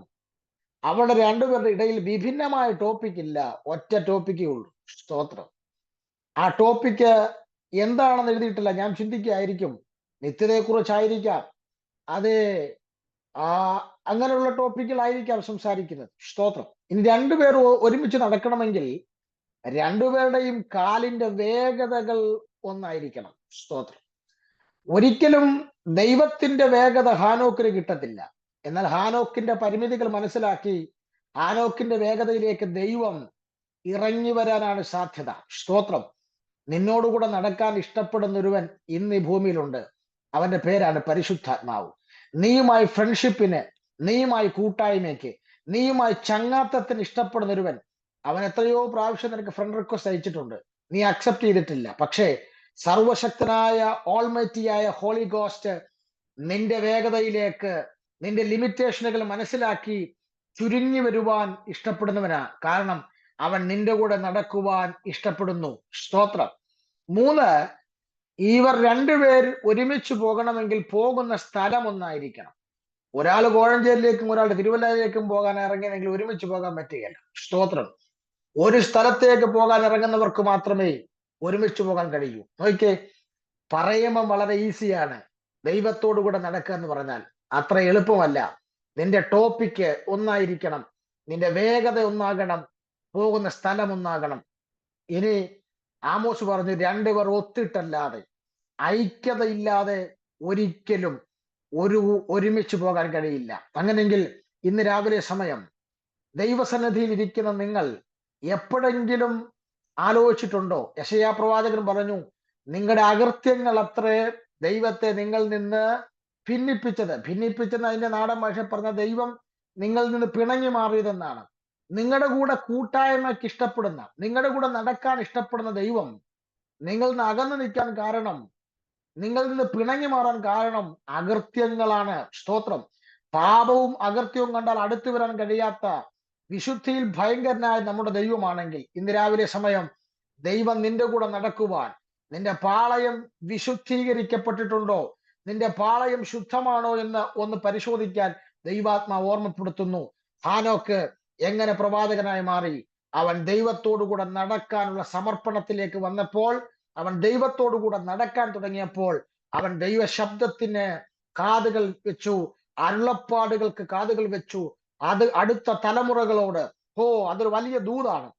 അവിടെ രണ്ടുപേരുടെ ഇടയിൽ വിഭിന്നമായ ടോപ്പിക് ഇല്ല, ഒറ്റ ടോപ്പിക്കേ ഉള്ളൂ. സ്തോത്രം. ആ ടോപ്പിക്ക് എന്താണെന്ന് എഴുതിയിട്ടില്ല. ഞാൻ ചിന്തിക്കുകയായിരിക്കും, നിത്യതയെക്കുറിച്ചായിരിക്കാം, അത് അങ്ങനെയുള്ള ടോപ്പിക്കിലായിരിക്കാം സംസാരിക്കുന്നത്. സ്തോത്രം. ഇനി രണ്ടുപേർ ഒരുമിച്ച് നടക്കണമെങ്കിൽ രണ്ടുപേരുടെയും കാലിന്റെ വേഗതകൾ ഒന്നായിരിക്കണം. സ്തോത്രം. ഒരിക്കലും ദൈവത്തിന്റെ വേഗത ഹാനോക്കിന് കിട്ടത്തില്ല. എന്നാൽ ഹാനോക്കിന്റെ പരിമിതികൾ മനസ്സിലാക്കി ഹാനോക്കിന്റെ വേഗതയിലേക്ക് ദൈവം ഇറങ്ങി വരാനാണ് സാധ്യത. സ്തോത്രം. നിന്നോടുകൂടെ നടക്കാൻ ഇഷ്ടപ്പെടുന്ന ഒരുവൻ ഇന്ന് ഈ ഭൂമിയിലുണ്ട്. അവന്റെ പേരാണ് പരിശുദ്ധാത്മാവ്. നീയുമായി ഫ്രണ്ട്ഷിപ്പിന്, നീയുമായി കൂട്ടായ്മയ്ക്ക്, നീയുമായി ചങ്ങാത്തത്തിന് ഇഷ്ടപ്പെടുന്ന ഒരുവൻ, അവൻ എത്രയോ പ്രാവശ്യം നിനക്ക് ഫ്രണ്ട് റിക്വസ്റ്റ് അയച്ചിട്ടുണ്ട്, നീ അക്സെപ്റ്റ് ചെയ്തിട്ടില്ല. പക്ഷേ സർവശക്തനായ ഓൾമൈറ്റിയായ ഹോളി ഗോസ്റ്റ് നിന്റെ വേഗതയിലേക്ക്, നിന്റെ ലിമിറ്റേഷനുകൾ മനസ്സിലാക്കി ചുരുങ്ങി വരുവാൻ ഇഷ്ടപ്പെടുന്നവനാ. കാരണം അവൻ നിന്റെ കൂടെ നടക്കുവാൻ ഇഷ്ടപ്പെടുന്നു. സ്തോത്രം. മൂന്ന്, ഇവർ രണ്ടുപേർ ഒരുമിച്ച് പോകണമെങ്കിൽ പോകുന്ന സ്ഥലം ഒന്നായിരിക്കണം. ഒരാൾ കോഴഞ്ചേരിയിലേക്കും ഒരാൾ തിരുവല്ലയിലേക്കും പോകാൻ ഇറങ്ങിയെങ്കിൽ ഒരുമിച്ച് പോകാൻ പറ്റുകയില്ല. സ്തോത്രം. ഒരു സ്ഥലത്തേക്ക് പോകാൻ ഇറങ്ങുന്നവർക്ക് മാത്രമേ ഒരുമിച്ച് പോകാൻ കഴിയൂ. നോക്കിക്കേ, പറയുമ്പം വളരെ ഈസിയാണ്. ദൈവത്തോടു കൂടെ നടക്കുക എന്ന് പറഞ്ഞാൽ അത്ര എളുപ്പമല്ല. നിന്റെ ടോപ്പിക്ക് ഒന്നായിരിക്കണം, നിന്റെ വേഗത ഒന്നാകണം, പോകുന്ന സ്ഥലം ഒന്നാകണം. ഇനി ആമോസ് പറഞ്ഞു, രണ്ടുപേർ ഒത്തിട്ടല്ലാതെ, ഐക്യതയില്ലാതെ ഒരിക്കലും ഒരുമിച്ച് പോകാൻ കഴിയില്ല. അങ്ങനെങ്കിൽ ഇന്ന് രാവിലെ സമയം ദൈവസന്നിധിയിൽ ഇരിക്കുന്ന നിങ്ങൾ എപ്പോഴെങ്കിലും ആലോചിച്ചിട്ടുണ്ടോ? യെശയ്യാ പ്രവാചകൻ പറഞ്ഞു, നിങ്ങളുടെ അകൃത്യങ്ങൾ അത്രേ ദൈവത്തെ നിങ്ങൾ നിന്ന് ഭിന്നിപ്പിച്ചെന്ന് അതിന്റെ നാടൻ ഭാഷ പറഞ്ഞ ദൈവം നിങ്ങളിൽ നിന്ന് പിണങ്ങി മാറിയതെന്നാണ്. നിങ്ങളുടെ കൂടെ കൂട്ടായ്മയ്ക്ക് ഇഷ്ടപ്പെടുന്ന, നിങ്ങളുടെ കൂടെ നടക്കാൻ ഇഷ്ടപ്പെടുന്ന ദൈവം നിങ്ങളിൽ നിന്ന് അകന്നു നിൽക്കാൻ കാരണം, നിങ്ങളിൽ നിന്ന് പിണങ്ങി മാറാൻ കാരണം അകൃത്യങ്ങളാണ്. സ്തോത്രം. പാപവും അകൃത്യവും കണ്ടാൽ അടുത്തു വരാൻ കഴിയാത്ത വിശുദ്ധിയിൽ ഭയങ്കരനായ നമ്മുടെ ദൈവമാണെങ്കിൽ ഇന്ന് രാവിലെ സമയം ദൈവം നിന്റെ കൂടെ നടക്കുവാൻ, നിന്റെ പാളയം വിശുദ്ധീകരിക്കപ്പെട്ടിട്ടുണ്ടോ, നിന്റെ പാളയം ശുദ്ധമാണോ എന്ന് ഒന്ന് പരിശോധിക്കാൻ ദൈവാത്മാവ് ഓർമ്മപ്പെടുത്തുന്നു. ഹാനോക്ക് എങ്ങനെ പ്രവാചകനായി മാറി? അവൻ ദൈവത്തോടു കൂടെ നടക്കാനുള്ള സമർപ്പണത്തിലേക്ക് വന്നപ്പോൾ, അവൻ ദൈവത്തോടു കൂടെ നടക്കാൻ തുടങ്ങിയപ്പോൾ, അവൻ ദൈവ ശബ്ദത്തിന് കാതുകൾ വെച്ചു, അരുളപ്പാടുകൾക്ക് കാതുകൾ വെച്ചു. അത് അടുത്ത തലമുറകളോട്, അതൊരു വലിയ ദൂതാണ്.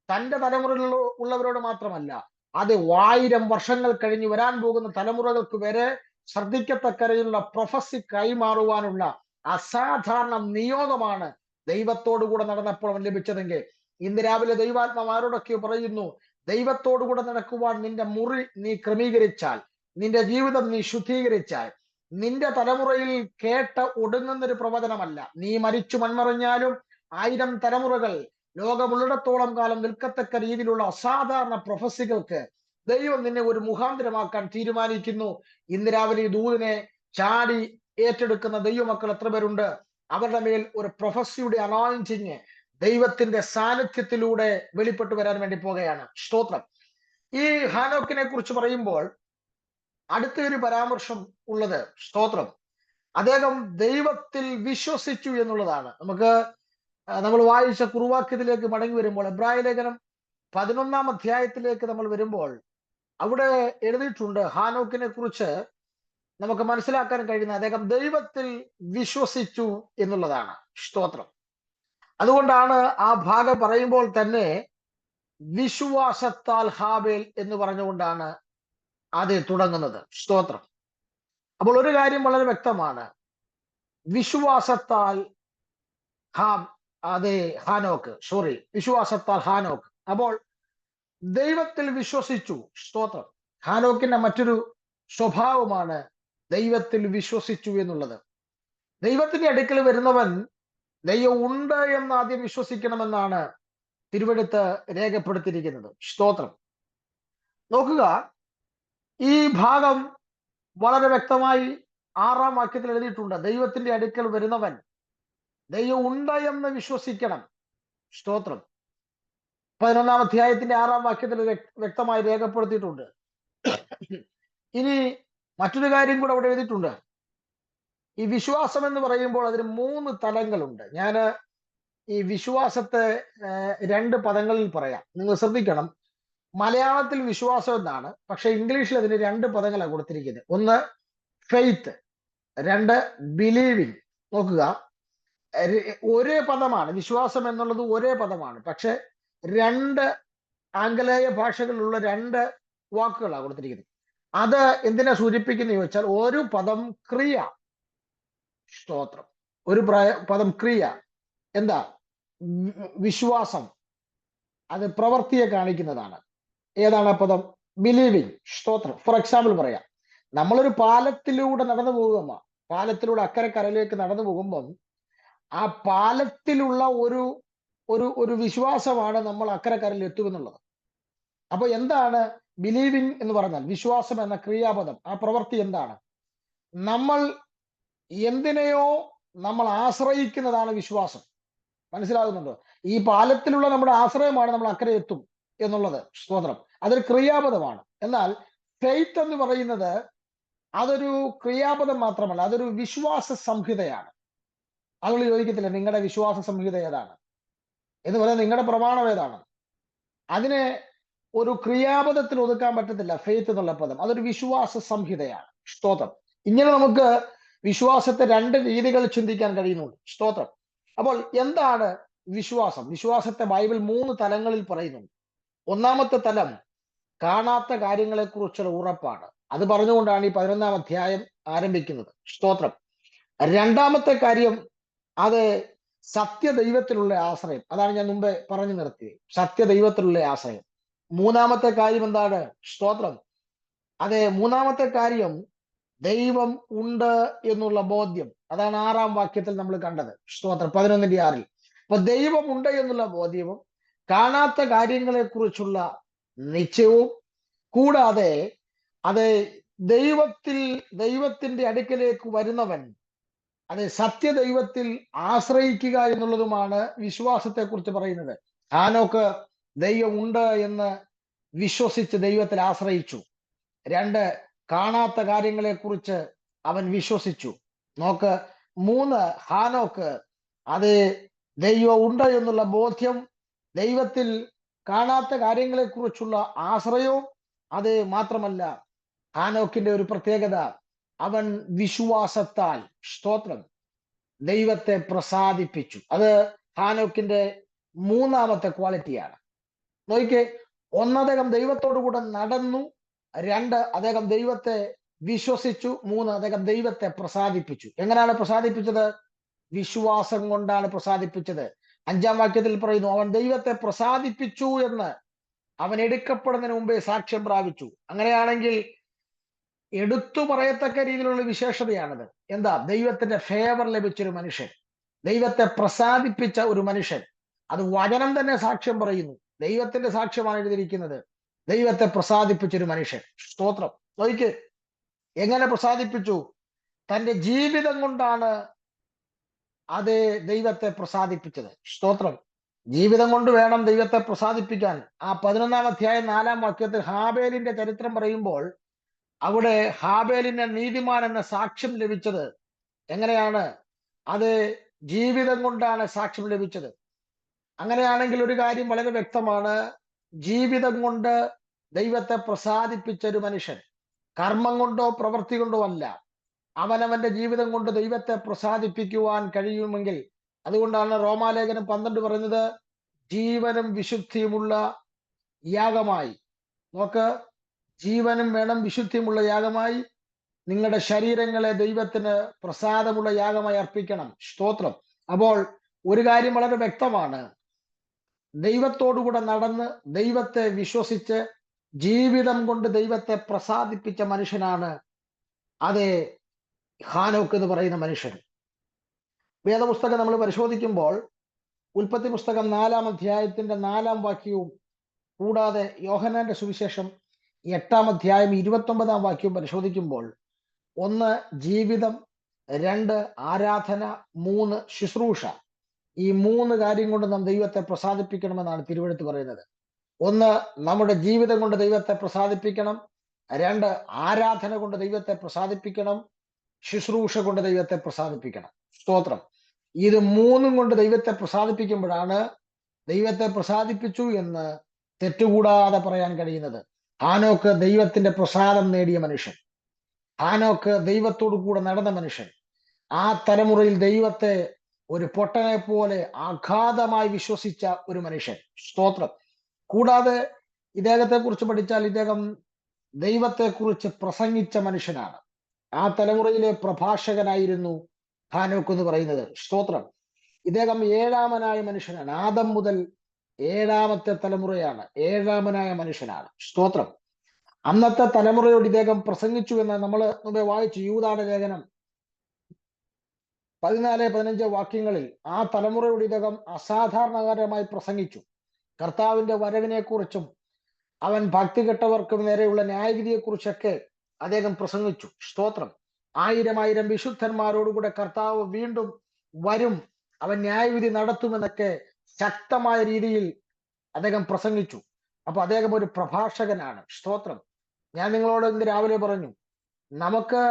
തന്റെ തലമുറയിൽ ഉള്ളവരോട് മാത്രമല്ല, അത് 1000 വർഷങ്ങൾ കഴിഞ്ഞ് വരാൻ പോകുന്ന തലമുറകൾക്ക് വരെ ശ്രദ്ധിക്കത്തക്കരയിലുള്ള പ്രൊഫസി കൈമാറുവാനുള്ള അസാധാരണ നിയോഗമാണ് ദൈവത്തോടു കൂടെ നടന്നപ്പോൾ അവൻ ലഭിച്ചതെങ്കിൽ, ഇന്ന് രാവിലെ ദൈവാത്മാവ് ആരോടൊക്കെ പറയുന്നു, ദൈവത്തോടു കൂടെ നടക്കുവാൻ നിന്റെ മുറി നീ ക്രമീകരിച്ചാൽ, നിന്റെ ജീവിതം നീ ശുദ്ധീകരിച്ചാൽ, നിന്റെ തലമുറയിൽ കേട്ട ഒടുങ്ങുന്നൊരു പ്രവചനമല്ല. നീ മരിച്ചു മൺമറിഞ്ഞാലും 1000 തലമുറകൾ ലോകമുള്ളിടത്തോളം കാലം നിൽക്കത്തക്ക രീതിയിലുള്ള അസാധാരണ പ്രൊഫസികൾക്ക് ദൈവം നിന്നെ ഒരു മുഖാന്തരമാക്കാൻ തീരുമാനിക്കുന്നു. ഇന്ന് രാവിലെ ഈ ദൂതിനെ ചാടി ഏറ്റെടുക്കുന്ന ദൈവമക്കൾ എത്ര പേരുണ്ട്? അവരുടെ മേൽ ഒരു പ്രൊഫസിയുടെ അനോയിന്റിങ് ദൈവത്തിന്റെ സാന്നിധ്യത്തിലൂടെ വെളിപ്പെട്ടു വരാൻ വേണ്ടി പോകുകയാണ്. സ്തോത്രം. ഈ ഹാനോക്കിനെ കുറിച്ച് പറയുമ്പോൾ അടുത്തൊരു പരാമർശം ഉള്ളത്, സ്തോത്രം, അദ്ദേഹം ദൈവത്തിൽ വിശ്വസിച്ചു എന്നുള്ളതാണ്. നമ്മൾ വായിച്ച കുറുവാക്യത്തിലേക്ക് മടങ്ങി വരുമ്പോൾ, എബ്രായ ലേഖനം 11-ാം അധ്യായത്തിലേക്ക് നമ്മൾ വരുമ്പോൾ അവിടെ എഴുതിയിട്ടുണ്ട്, ഹാനോക്കിനെ കുറിച്ച് നമുക്ക് മനസ്സിലാക്കാൻ കഴിയുന്ന അദ്ദേഹം ദൈവത്തിൽ വിശ്വസിച്ചു എന്നുള്ളതാണ്. സ്തോത്രം. അതുകൊണ്ടാണ് ആ ഭാഗം പറയുമ്പോൾ തന്നെ വിശ്വാസത്താൽ ഹാബേൽ എന്ന് പറഞ്ഞുകൊണ്ടാണ് അത് തുടങ്ങുന്നത്. സ്തോത്രം. അപ്പോൾ ഒരു കാര്യം വളരെ വ്യക്തമാണ്, വിശ്വാസത്താൽ വിശ്വാസത്താൽ ഹാനോക്ക്. അപ്പോൾ ദൈവത്തിൽ വിശ്വസിച്ചു. സ്തോത്രം. ഹാനോക്കിന്റെ മറ്റൊരു സ്വഭാവമാണ് ദൈവത്തിൽ വിശ്വസിച്ചു എന്നുള്ളത്. ദൈവത്തിന്റെ അടുക്കൽ വരുന്നവൻ ദൈവം ഉണ്ട് എന്ന് ആദ്യം വിശ്വസിക്കണമെന്നാണ് തിരുവെടുത്ത് രേഖപ്പെടുത്തിയിരിക്കുന്നത്. സ്തോത്രം. നോക്കുക, ഈ ഭാഗം വളരെ വ്യക്തമായി 6-ാം വാക്യത്തിൽ എഴുതിയിട്ടുണ്ട്, ദൈവത്തിന്റെ അടുക്കൽ വരുന്നവൻ ദൈവം ഉണ്ട് എന്ന് വിശ്വസിക്കണം. സ്തോത്രം. 11-ാം അധ്യായത്തിന്റെ 6-ാം വാക്യത്തിൽ വ്യക്തമായി രേഖപ്പെടുത്തിയിട്ടുണ്ട്. ഇനി മറ്റൊരു കാര്യം കൂടെ അവിടെ എഴുതിയിട്ടുണ്ട്. ഈ വിശ്വാസം എന്ന് പറയുമ്പോൾ അതിന് 3 തലങ്ങളുണ്ട്. ഞാൻ ഈ വിശ്വാസത്തെ 2 പദങ്ങളിൽ പറയാം. നിങ്ങൾ ശ്രദ്ധിക്കണം. മലയാളത്തിൽ വിശ്വാസം എന്നാണ്, പക്ഷെ ഇംഗ്ലീഷിൽ അതിന് 2 പദങ്ങളാണ് കൊടുത്തിരിക്കുന്നത്. ഒന്ന് ഫെയ്ത്ത്, 2 ബിലീവിങ്. നോക്കുക, ഒരേ പദമാണ് വിശ്വാസം എന്നുള്ളത്, ഒരേ പദമാണ്, പക്ഷെ 2 ആംഗലേയ ഭാഷകളിലുള്ള 2 വാക്കുകളാണ് കൊടുത്തിരിക്കുന്നത്. അത് എന്തിനാ സൂചിപ്പിക്കുന്നത് ചോദിച്ചാൽ, ഒരു പദം ക്രിയ. സ്തോത്രം. ഒരു പദം ക്രിയ. എന്താ? വിശ്വാസം, അത് പ്രവൃത്തിയെ കാണിക്കുന്നതാണ്. ഏതാണ് ആ പദം? ബിലീവിങ്. സ്തോത്രം. ഫോർ എക്സാമ്പിൾ പറയാം, നമ്മളൊരു പാലത്തിലൂടെ നടന്നു പോകുമ്പോൾ, പാലത്തിലൂടെ അക്കരെ കരയിലേക്ക് നടന്നു പോകുമ്പം ആ പാലത്തിലുള്ള ഒരു വിശ്വാസമാണ് നമ്മൾ അക്കരെ കരയിൽ എത്തുമെന്നുള്ളത്. അപ്പൊ എന്താണ് ബിലീവിങ് എന്ന് പറഞ്ഞാൽ? വിശ്വാസം എന്ന ക്രിയാപദം, ആ പ്രവൃത്തി എന്താണ്? നമ്മൾ എന്തിനെയോ നമ്മൾ ആശ്രയിക്കുന്നതാണ് വിശ്വാസം. മനസ്സിലാകുന്നുണ്ടോ? ഈ പാലത്തിലുള്ള നമ്മുടെ ആശ്രയമാണ് നമ്മൾ അക്കരെ എത്തും എന്നുള്ളത്. സ്തോത്രം. അതൊരു ക്രിയാപദമാണ്. എന്നാൽ ഫെയ്ത്ത് എന്ന് പറയുന്നത് അതൊരു ക്രിയാപദം മാത്രമല്ല, അതൊരു വിശ്വാസ സംഹിതയാണ്. ആളുകൾ ചോദിക്കത്തില്ല നിങ്ങളുടെ വിശ്വാസ സംഹിത ഏതാണ് എന്ന് പറയാൻ, നിങ്ങളുടെ പ്രമാണം ഏതാണ്? അതിനെ ഒരു ക്രിയാപദത്തിൽ ഒതുക്കാൻ പറ്റത്തില്ല. ഫെയ്ത്ത് എന്നുള്ള പദം അതൊരു വിശ്വാസ സംഹിതയാണ്. സ്തോത്രം. ഇങ്ങനെ നമുക്ക് വിശ്വാസത്തെ രണ്ട് രീതികൾ ചിന്തിക്കാൻ കഴിയുന്നുണ്ട്. സ്തോത്രം. അപ്പോൾ എന്താണ് വിശ്വാസം? വിശ്വാസത്തെ ബൈബിൾ 3 തലങ്ങളിൽ പറയുന്നുണ്ട്. ഒന്നാമത്തെ തലം കാണാത്ത കാര്യങ്ങളെ കുറിച്ചുള്ള ഉറപ്പാണ്. അത് പറഞ്ഞുകൊണ്ടാണ് ഈ 11-ാം അധ്യായം ആരംഭിക്കുന്നത്. സ്തോത്രം. രണ്ടാമത്തെ കാര്യം അത് സത്യദൈവത്തിലുള്ള ആശ്രയം. അതാണ് ഞാൻ മുമ്പേ പറഞ്ഞു നിർത്തിയത്. സത്യദൈവത്തിലുള്ള ആശ്രയം. മൂന്നാമത്തെ കാര്യം എന്താണ്? സ്തോത്രം. അതെ, മൂന്നാമത്തെ കാര്യം ദൈവം ഉണ്ട് എന്നുള്ള ബോധ്യം. അതാണ് 6-ാം വാക്യത്തിൽ നമ്മൾ കണ്ടത്. സ്തോത്രം. 11-ന്റെ 6-ൽ. അപ്പൊ ദൈവം ഉണ്ട് എന്നുള്ള ബോധ്യവും കാണാത്ത കാര്യങ്ങളെ കുറിച്ചുള്ള നിശ്ചയവും, കൂടാതെ അത് ദൈവത്തിന്റെ അടുക്കലേക്ക് വരുന്നവൻ അതെ സത്യദൈവത്തിൽ ആശ്രയിക്കുക എന്നുള്ളതുമാണ് വിശ്വാസത്തെ കുറിച്ച് പറയുന്നത്. ഹാനോക്ക് ദൈവം ഉണ്ട് എന്ന് വിശ്വസിച്ച് ദൈവത്തിൽ ആശ്രയിച്ചു. 2, കാണാത്ത കാര്യങ്ങളെ കുറിച്ച് അവൻ വിശ്വസിച്ചു. നോക്ക്. 3, ഹാനോക്ക് അത് ദൈവം ഉണ്ട് എന്നുള്ള ബോധ്യം, ദൈവത്തിൽ കാണാത്ത കാര്യങ്ങളെ കുറിച്ചുള്ള ആശ്രയവും, അത് മാത്രമല്ല ഹാനോക്കിന്റെ ഒരു പ്രത്യേകത, അവൻ വിശ്വാസത്താൽ സ്തോത്രം ദൈവത്തെ പ്രസാദിപ്പിച്ചു. അത് ഹാനോക്കിന്റെ മൂന്നാമത്തെ ക്വാളിറ്റിയാണ്. നോക്കിക്കേ, 1, അദ്ദേഹം ദൈവത്തോടു കൂടെ നടന്നു. 2, അദ്ദേഹം ദൈവത്തെ വിശ്വസിച്ചു. 3, അദ്ദേഹം ദൈവത്തെ പ്രസാദിപ്പിച്ചു. എങ്ങനെയാണ് പ്രസാദിപ്പിച്ചത്? വിശ്വാസം കൊണ്ടാണ് പ്രസാദിപ്പിച്ചത്. 5-ാം വാക്യത്തിൽ പറയുന്നു, അവൻ ദൈവത്തെ പ്രസാദിപ്പിച്ചു എന്ന് അവൻ എടുക്കപ്പെടുന്നതിന് മുമ്പേ സാക്ഷ്യം പ്രാപിച്ചു. അങ്ങനെയാണെങ്കിൽ എടുത്തു പറയത്തക്ക രീതിയിലുള്ള വിശേഷതയാണത്. എന്താ? ദൈവത്തിന്റെ ഫേവർ ലഭിച്ചൊരു മനുഷ്യൻ, ദൈവത്തെ പ്രസാദിപ്പിച്ച ഒരു മനുഷ്യൻ. അത് വചനം തന്നെ സാക്ഷ്യം പറയുന്നു. ദൈവത്തിന്റെ സാക്ഷ്യമാണ് എഴുതിയിരിക്കുന്നത്. ദൈവത്തെ പ്രസാദിപ്പിച്ചൊരു മനുഷ്യൻ. സ്തോത്രം. നോക്ക്, എങ്ങനെ പ്രസാദിപ്പിച്ചു? തന്റെ ജീവിതം കൊണ്ടാണ് അത് ദൈവത്തെ പ്രസാദിപ്പിച്ചത്. സ്തോത്രം. ജീവിതം കൊണ്ട് വേണം ദൈവത്തെ പ്രസാദിപ്പിക്കാൻ. ആ 11-ാം അധ്യായം 4-ാം വാക്യത്തിൽ ഹാബേലിന്റെ ചരിത്രം പറയുമ്പോൾ അവിടെ ഹാബേലിന് നീതിമാൻ എന്ന സാക്ഷ്യം ലഭിച്ചത് എങ്ങനെയാണ്? അത് ജീവിതം കൊണ്ടാണ് സാക്ഷ്യം ലഭിച്ചത്. അങ്ങനെയാണെങ്കിൽ ഒരു കാര്യം വളരെ വ്യക്തമാണ്. ജീവിതം കൊണ്ട് ദൈവത്തെ പ്രസാദിപ്പിച്ച ഒരു മനുഷ്യൻ, കർമ്മം കൊണ്ടോ പ്രവൃത്തി കൊണ്ടോ അല്ല, അവനവന്റെ ജീവിതം കൊണ്ട് ദൈവത്തെ പ്രസാദിപ്പിക്കുവാൻ കഴിയുമെങ്കിൽ, അതുകൊണ്ടാണ് റോമാലേഖനം 12 പറയുന്നത്, ജീവനും വിശുദ്ധിയുമുള്ള യാഗമായി. നോക്ക്, ജീവനും വേണം വിശുദ്ധിയുമുള്ള യാഗമായി നിങ്ങളുടെ ശരീരങ്ങളെ ദൈവത്തിന് പ്രസാദമുള്ള യാഗമായി അർപ്പിക്കണം. സ്തോത്രം. അപ്പോൾ ഒരു കാര്യം വളരെ വ്യക്തമാണ്. ദൈവത്തോടുകൂടെ നടന്ന് ദൈവത്തെ വിശ്വസിച്ച് ജീവിതം കൊണ്ട് ദൈവത്തെ പ്രസാദിപ്പിച്ച മനുഷ്യനാണ് അത് ഹാനോക്ക് എന്ന് പറയുന്ന മനുഷ്യൻ. വേദപുസ്തകം നമ്മൾ പരിശോധിക്കുമ്പോൾ ഉൽപ്പത്തി പുസ്തകം 4-ാം അധ്യായത്തിന്റെ 4-ാം വാക്യവും, കൂടാതെ യോഹന്നാന്റെ സുവിശേഷം 8-ാം അധ്യായം 29-ാം വാക്യവും പരിശോധിക്കുമ്പോൾ, 1 ജീവിതം, 2 ആരാധന, 3 ശുശ്രൂഷ. ഈ 3 കാര്യം കൊണ്ട് നാം ദൈവത്തെ പ്രസാദിപ്പിക്കണമെന്നാണ് തിരുവെഴുത്ത് പറയുന്നത്. 1 നമ്മുടെ ജീവിതം കൊണ്ട് ദൈവത്തെ പ്രസാദിപ്പിക്കണം. 2 ആരാധന കൊണ്ട് ദൈവത്തെ പ്രസാദിപ്പിക്കണം. ശുശ്രൂഷ കൊണ്ട് ദൈവത്തെ പ്രസാദിപ്പിക്കണം. സ്തോത്രം. ഇത് 3 കൊണ്ട് ദൈവത്തെ പ്രസാദിപ്പിക്കുമ്പോഴാണ് ദൈവത്തെ പ്രസാദിപ്പിച്ചു എന്ന് തെറ്റുകൂടാതെ പറയാൻ കഴിയുന്നത്. ഹാനോക്ക് ദൈവത്തിന്റെ പ്രസാദം നേടിയ മനുഷ്യൻ, ഹാനോക്ക് ദൈവത്തോടു കൂടെ നടന്ന മനുഷ്യൻ, ആ തലമുറയിൽ ദൈവത്തെ ഒരു പൊട്ടനെ പോലെ അഗാധമായി വിശ്വസിച്ച ഒരു മനുഷ്യൻ. സ്തോത്രം. കൂടാതെ ഇദ്ദേഹത്തെ കുറിച്ച് പഠിച്ചാൽ ഇദ്ദേഹം ദൈവത്തെ കുറിച്ച് പ്രസംഗിച്ച മനുഷ്യനാണ്. ആ തലമുറയിലെ പ്രഭാഷകനായിരുന്നു ഹാനോക്ക് എന്ന് പറയുന്നത്. സ്തോത്രം. ഇദ്ദേഹം 7ാമനായ മനുഷ്യനാണ്. ആദം മുതൽ 7ാമത്തെ തലമുറയാണ്, 7ാമനായ മനുഷ്യനാണ്. സ്തോത്രം. അന്നത്തെ തലമുറയോട് ഇദ്ദേഹം പ്രസംഗിച്ചു എന്ന് നമ്മൾ മുമ്പേ വായിച്ചു. യൂദായുടെ ലേഖനം 14-15 വാക്യങ്ങളിൽ ആ തലമുറയോട് ഇദ്ദേഹം അസാധാരണകരമായി പ്രസംഗിച്ചു. കർത്താവിന്റെ വരവിനെ കുറിച്ചും അവൻ ഭക്തി കെട്ടവർക്കും നേരെയുള്ള ന്യായവിധിയെ കുറിച്ചൊക്കെ അദ്ദേഹം പ്രസംഗിച്ചു. സ്തോത്രം. 1000 വിശുദ്ധന്മാരോടുകൂടെ കർത്താവ് വീണ്ടും വരും, അവൻ ന്യായവിധി നടത്തുമെന്നൊക്കെ ശക്തമായ രീതിയിൽ അദ്ദേഹം പ്രസംഗിച്ചു. അപ്പൊ അദ്ദേഹം ഒരു പ്രഭാഷകനാണ്. സ്തോത്രം. ഞാൻ നിങ്ങളോട് ഇന്ന് രാവിലെ പറഞ്ഞു, നമുക്ക്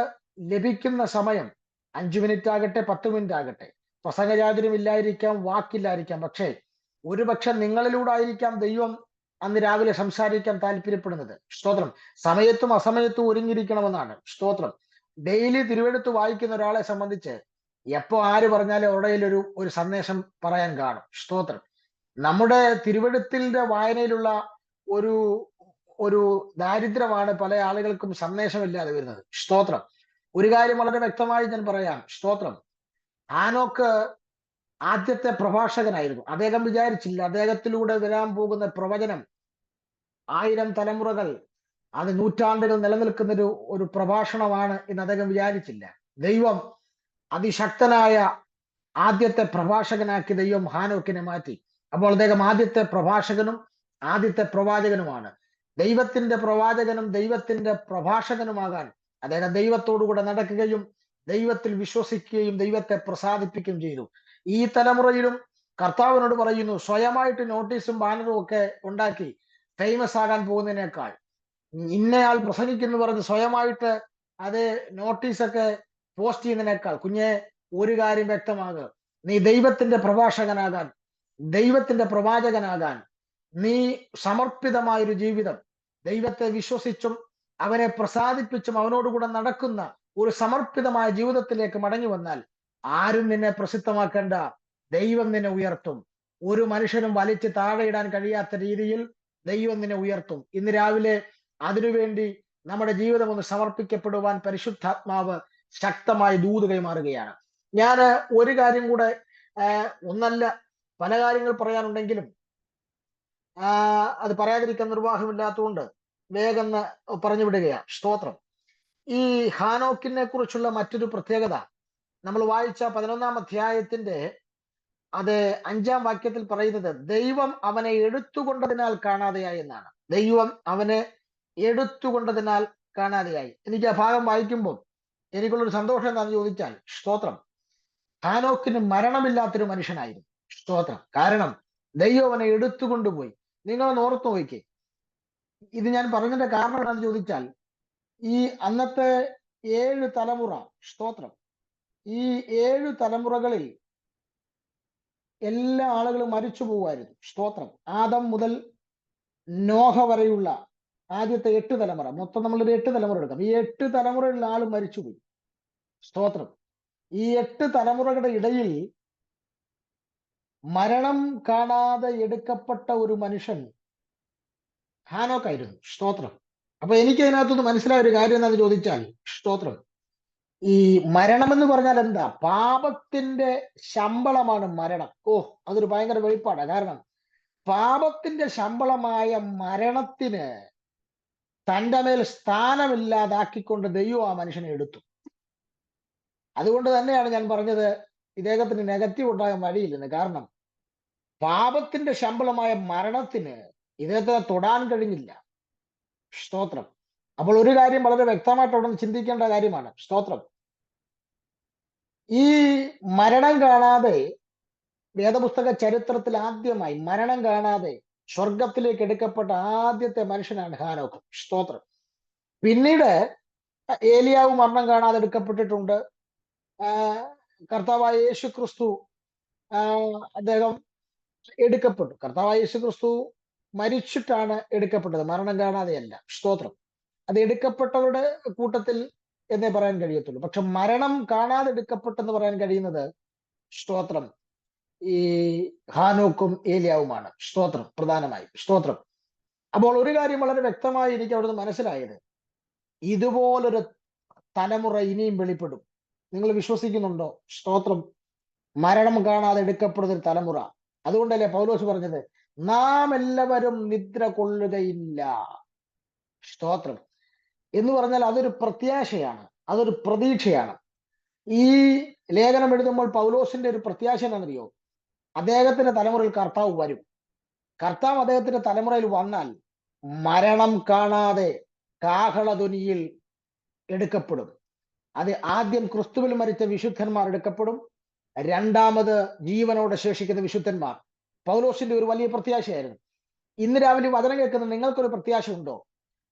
ലഭിക്കുന്ന സമയം 5 മിനിറ്റ് ആകട്ടെ, 10 മിനിറ്റ് ആകട്ടെ, പ്രസംഗചാതുര്യം ഇല്ലായിരിക്കാം, വാക്കില്ലായിരിക്കാം, പക്ഷേ ഒരുപക്ഷെ നിങ്ങളിലൂടെ ആയിരിക്കാം ദൈവം അന്ന് രാവിലെ സംസാരിക്കാൻ താല്പര്യപ്പെടുന്നത്. സ്തോത്രം. സമയത്തും അസമയത്തും ഒരുങ്ങിയിരിക്കണമെന്നാണ്. സ്തോത്രം. ഡെയിലി തിരുവെഴുത്ത് വായിക്കുന്ന ഒരാളെ സംബന്ധിച്ച് എപ്പോ ആര് പറഞ്ഞാലും അവിടെ ഒരു സന്ദേശം പറയാൻ കാണും. സ്തോത്രം. നമ്മുടെ തിരുവെഴുത്തിന്റെ വായനയിലുള്ള ഒരു ഒരു ദാരിദ്ര്യമാണ് പല ആളുകൾക്കും സന്ദേശമില്ലാതെ വരുന്നത്. സ്തോത്രം. ഒരു കാര്യം വളരെ വ്യക്തമായി ഞാൻ പറയാം. സ്തോത്രം. ഹാനോക്ക് ആദ്യത്തെ പ്രഭാഷകനായിരുന്നു. അദ്ദേഹം വിചാരിച്ചില്ല അദ്ദേഹത്തിലൂടെ വരാൻ പോകുന്ന പ്രവചനം 1000 തലമുറകൾ, അത് നൂറ്റാണ്ടുകൾ നിലനിൽക്കുന്ന ഒരു പ്രഭാഷണമാണ് എന്ന് അദ്ദേഹം വിചാരിച്ചില്ല. ദൈവം അതിശക്തനായ ആദ്യത്തെ പ്രഭാഷകനാക്കി ദൈവം ഹാനോക്കിനെ മാറ്റി. അപ്പോൾ അദ്ദേഹം ആദ്യത്തെ പ്രഭാഷകനും ആദ്യത്തെ പ്രവാചകനുമാണ്. ദൈവത്തിന്റെ പ്രവാചകനും ദൈവത്തിന്റെ പ്രഭാഷകനുമാകാൻ അദ്ദേഹം ദൈവത്തോടുകൂടെ നടക്കുകയും ദൈവത്തിൽ വിശ്വസിക്കുകയും ദൈവത്തെ പ്രസാദിപ്പിക്കുകയും ചെയ്തു. ഈ തലമുറയിലും കർത്താവിനോട് പറയുന്നു, സ്വയമായിട്ട് നോട്ടീസും ബാനറും ഒക്കെ ഉണ്ടാക്കി ഫേമസ് ആകാൻ പോകുന്നതിനേക്കാൾ ഇന്നയാൾ പ്രസംഗിക്കുന്നു പറഞ്ഞ് സ്വയമായിട്ട് അത് നോട്ടീസൊക്കെ പോസ്റ്റ് ചെയ്യുന്നതിനേക്കാൾ കുഞ്ഞെ ഒരു കാര്യം വ്യക്തമാകുക, നീ ദൈവത്തിന്റെ പ്രഭാഷകനാകാൻ, ദൈവത്തിന്റെ പ്രവാചകനാകാൻ നീ സമർപ്പിതമായൊരു ജീവിതം ദൈവത്തെ വിശ്വസിച്ചും അവനെ പ്രസാദിപ്പിച്ചും അവനോടുകൂടെ നടക്കുന്ന ഒരു സമർപ്പിതമായ ജീവിതത്തിലേക്ക് മടങ്ങി വന്നാൽ ആരും നിന്നെ പ്രസിദ്ധമാക്കേണ്ട, ദൈവം നിന്നെ ഉയർത്തും. ഒരു മനുഷ്യനും വലിച്ച് താഴെയിടാൻ കഴിയാത്ത രീതിയിൽ ദൈവം നിന്നെ ഉയർത്തും. ഇന്ന് രാവിലെ അതിനുവേണ്ടി നമ്മുടെ ജീവിതം ഒന്ന് സമർപ്പിക്കപ്പെടുവാൻ പരിശുദ്ധാത്മാവ് ശക്തമായി ദൂത് കൈമാറുകയാണ്. ഞാൻ ഒരു കാര്യം കൂടെ, ഒന്നല്ല പല കാര്യങ്ങൾ പറയാനുണ്ടെങ്കിലും അത് പറയാതിരിക്കാൻ നിർവാഹമില്ലാത്തതുകൊണ്ട് വേഗം പറഞ്ഞു വിടുകയാണ്. സ്തോത്രം. ഈ ഹാനോക്കിനെ കുറിച്ചുള്ള മറ്റൊരു പ്രത്യേകത നമ്മൾ വായിച്ച 11-ാം അധ്യായത്തിന്റെ അത് 5-ാം വാക്യത്തിൽ പറയുന്നത്, ദൈവം അവനെ എടുത്തുകൊണ്ടതിനാൽ കാണാതെയായി എന്നാണ്. ദൈവം അവനെ എടുത്തുകൊണ്ടതിനാൽ കാണാതെയായി. എനിക്ക് ആ ഭാഗം വായിക്കുമ്പോൾ എനിക്കുള്ളൊരു സന്തോഷം എന്താണെന്ന് ചോദിച്ചാൽ, സ്തോത്രം, ഹാനോക്കിന് മരണമില്ലാത്തൊരു മനുഷ്യനായിരുന്നു. സ്തോത്രം. കാരണം ദൈവം അവനെ എടുത്തുകൊണ്ടുപോയി. നിങ്ങളൊന്ന് ഓർത്തു നോക്കിക്കേ. ഇത് ഞാൻ പറഞ്ഞതിന്റെ കാരണം എന്താണെന്ന് ചോദിച്ചാൽ, ഈ അന്നത്തെ 7 തലമുറ, സ്തോത്രം, ഈ 7 തലമുറകളിൽ എല്ലാ ആളുകളും മരിച്ചു പോകുമായിരുന്നു. സ്തോത്രം. ആദം മുതൽ നോഹ വരെയുള്ള ആദ്യത്തെ 8 തലമുറ, മൊത്തം നമ്മളൊരു 8 തലമുറ എടുക്കാം. ഈ 8 തലമുറയിൽ ആളും മരിച്ചുപോയി. സ്തോത്രം. ഈ 8 തലമുറകളുടെ ഇടയിൽ മരണം കാണാതെ എടുക്കപ്പെട്ട ഒരു മനുഷ്യൻ ഹാനോക്കായിരുന്നു. സ്തോത്രം. അപ്പൊ എനിക്ക് അതിനകത്തുനിന്ന് മനസ്സിലായ ഒരു കാര്യം എന്താണെന്ന് ചോദിച്ചാൽ, സ്തോത്രം, ഈ മരണം എന്ന് പറഞ്ഞാൽ എന്താ? പാപത്തിന്റെ ശമ്പളമാണ് മരണം. അതൊരു ഭയങ്കര വെളിപ്പാടാണ്. കാരണം പാപത്തിന്റെ ശമ്പളമായ മരണത്തിന് തന്റെ മേൽ സ്ഥാനമില്ലാതാക്കിക്കൊണ്ട് ദൈവം ആ മനുഷ്യനെ എടുത്തു. അതുകൊണ്ട് തന്നെയാണ് ഞാൻ പറഞ്ഞത് ഇദ്ദേഹത്തിന് നെഗറ്റീവ് ഉണ്ടാകാൻ വഴിയില്ലെന്ന്. കാരണം പാപത്തിന്റെ ശമ്പളമായ മരണത്തിന് ഇദ്ദേഹത്തെ തൊടാൻ കഴിഞ്ഞില്ല. സ്തോത്രം. അപ്പോൾ ഒരു കാര്യം വളരെ വ്യക്തമായിട്ട് അവിടെ ചിന്തിക്കേണ്ട കാര്യമാണ്. സ്തോത്രം. ഈ മരണം കാണാതെ, വേദപുസ്തക ചരിത്രത്തിൽ ആദ്യമായി മരണം കാണാതെ സ്വർഗത്തിലേക്ക് എടുക്കപ്പെട്ട ആദ്യത്തെ മനുഷ്യനാണ് ഹാനോക്ക്. സ്തോത്രം. പിന്നീട് ഏലിയാവ് മരണം കാണാതെ എടുക്കപ്പെട്ടിട്ടുണ്ട്. കർത്താവായ യേശു ക്രിസ്തു അദ്ദേഹം എടുക്കപ്പെട്ടു. കർത്താവായ യേശു ക്രിസ്തു മരിച്ചിട്ടാണ് എടുക്കപ്പെട്ടത്, മരണം കാണാതെയല്ല. സ്തോത്രം. അത് എടുക്കപ്പെട്ടവരുടെ കൂട്ടത്തിൽ എന്നേ പറയാൻ കഴിയത്തുള്ളൂ. പക്ഷെ മരണം കാണാതെ എടുക്കപ്പെട്ടെന്ന് പറയാൻ കഴിയുന്നത്, സ്തോത്രം, ഈ ഹാനോക്കും ഏലിയാവുമാണ്. സ്തോത്രം. പ്രധാനമായും. സ്തോത്രം. അപ്പോൾ ഒരു കാര്യം വളരെ വ്യക്തമായി എനിക്ക് അവിടുന്ന് മനസ്സിലായത്, ഇതുപോലൊരു തലമുറ ഇനിയും വെളിപ്പെടും. നിങ്ങൾ വിശ്വസിക്കുന്നുണ്ടോ? സ്തോത്രം. മരണം കാണാതെ എടുക്കപ്പെടുന്ന ഒരു തലമുറ. അതുകൊണ്ടല്ലേ പൗലോസ് പറഞ്ഞത്, നാം എല്ലാവരും നിദ്ര കൊള്ളുകയില്ല. സ്തോത്രം. എന്ന് പറഞ്ഞാൽ അതൊരു പ്രത്യാശയാണ്, അതൊരു പ്രതീക്ഷയാണ്. ഈ ലേഖനം എഴുതുമ്പോൾ പൗലോസിന്റെ ഒരു പ്രത്യാശ എന്താണെന്നറിയോ? അദ്ദേഹത്തിന്റെ തലമുറയിൽ കർത്താവ് വരും. കർത്താവ് അദ്ദേഹത്തിന്റെ തലമുറയിൽ വന്നാൽ മരണം കാണാതെ കാഹളധ്വനിയിൽ എടുക്കപ്പെടും. അത് ആദ്യം ക്രിസ്തുവിൽ മരിച്ച വിശുദ്ധന്മാർ എടുക്കപ്പെടും. രണ്ടാമത് ജീവനോടെ ശേഷിക്കുന്ന വിശുദ്ധന്മാർ. പൗലോസിന്റെ ഒരു വലിയ പ്രത്യാശയായിരുന്നു. ഇന്ന് രാവിലെ വചനം കേൾക്കുന്ന നിങ്ങൾക്കൊരു പ്രത്യാശ ഉണ്ടോ?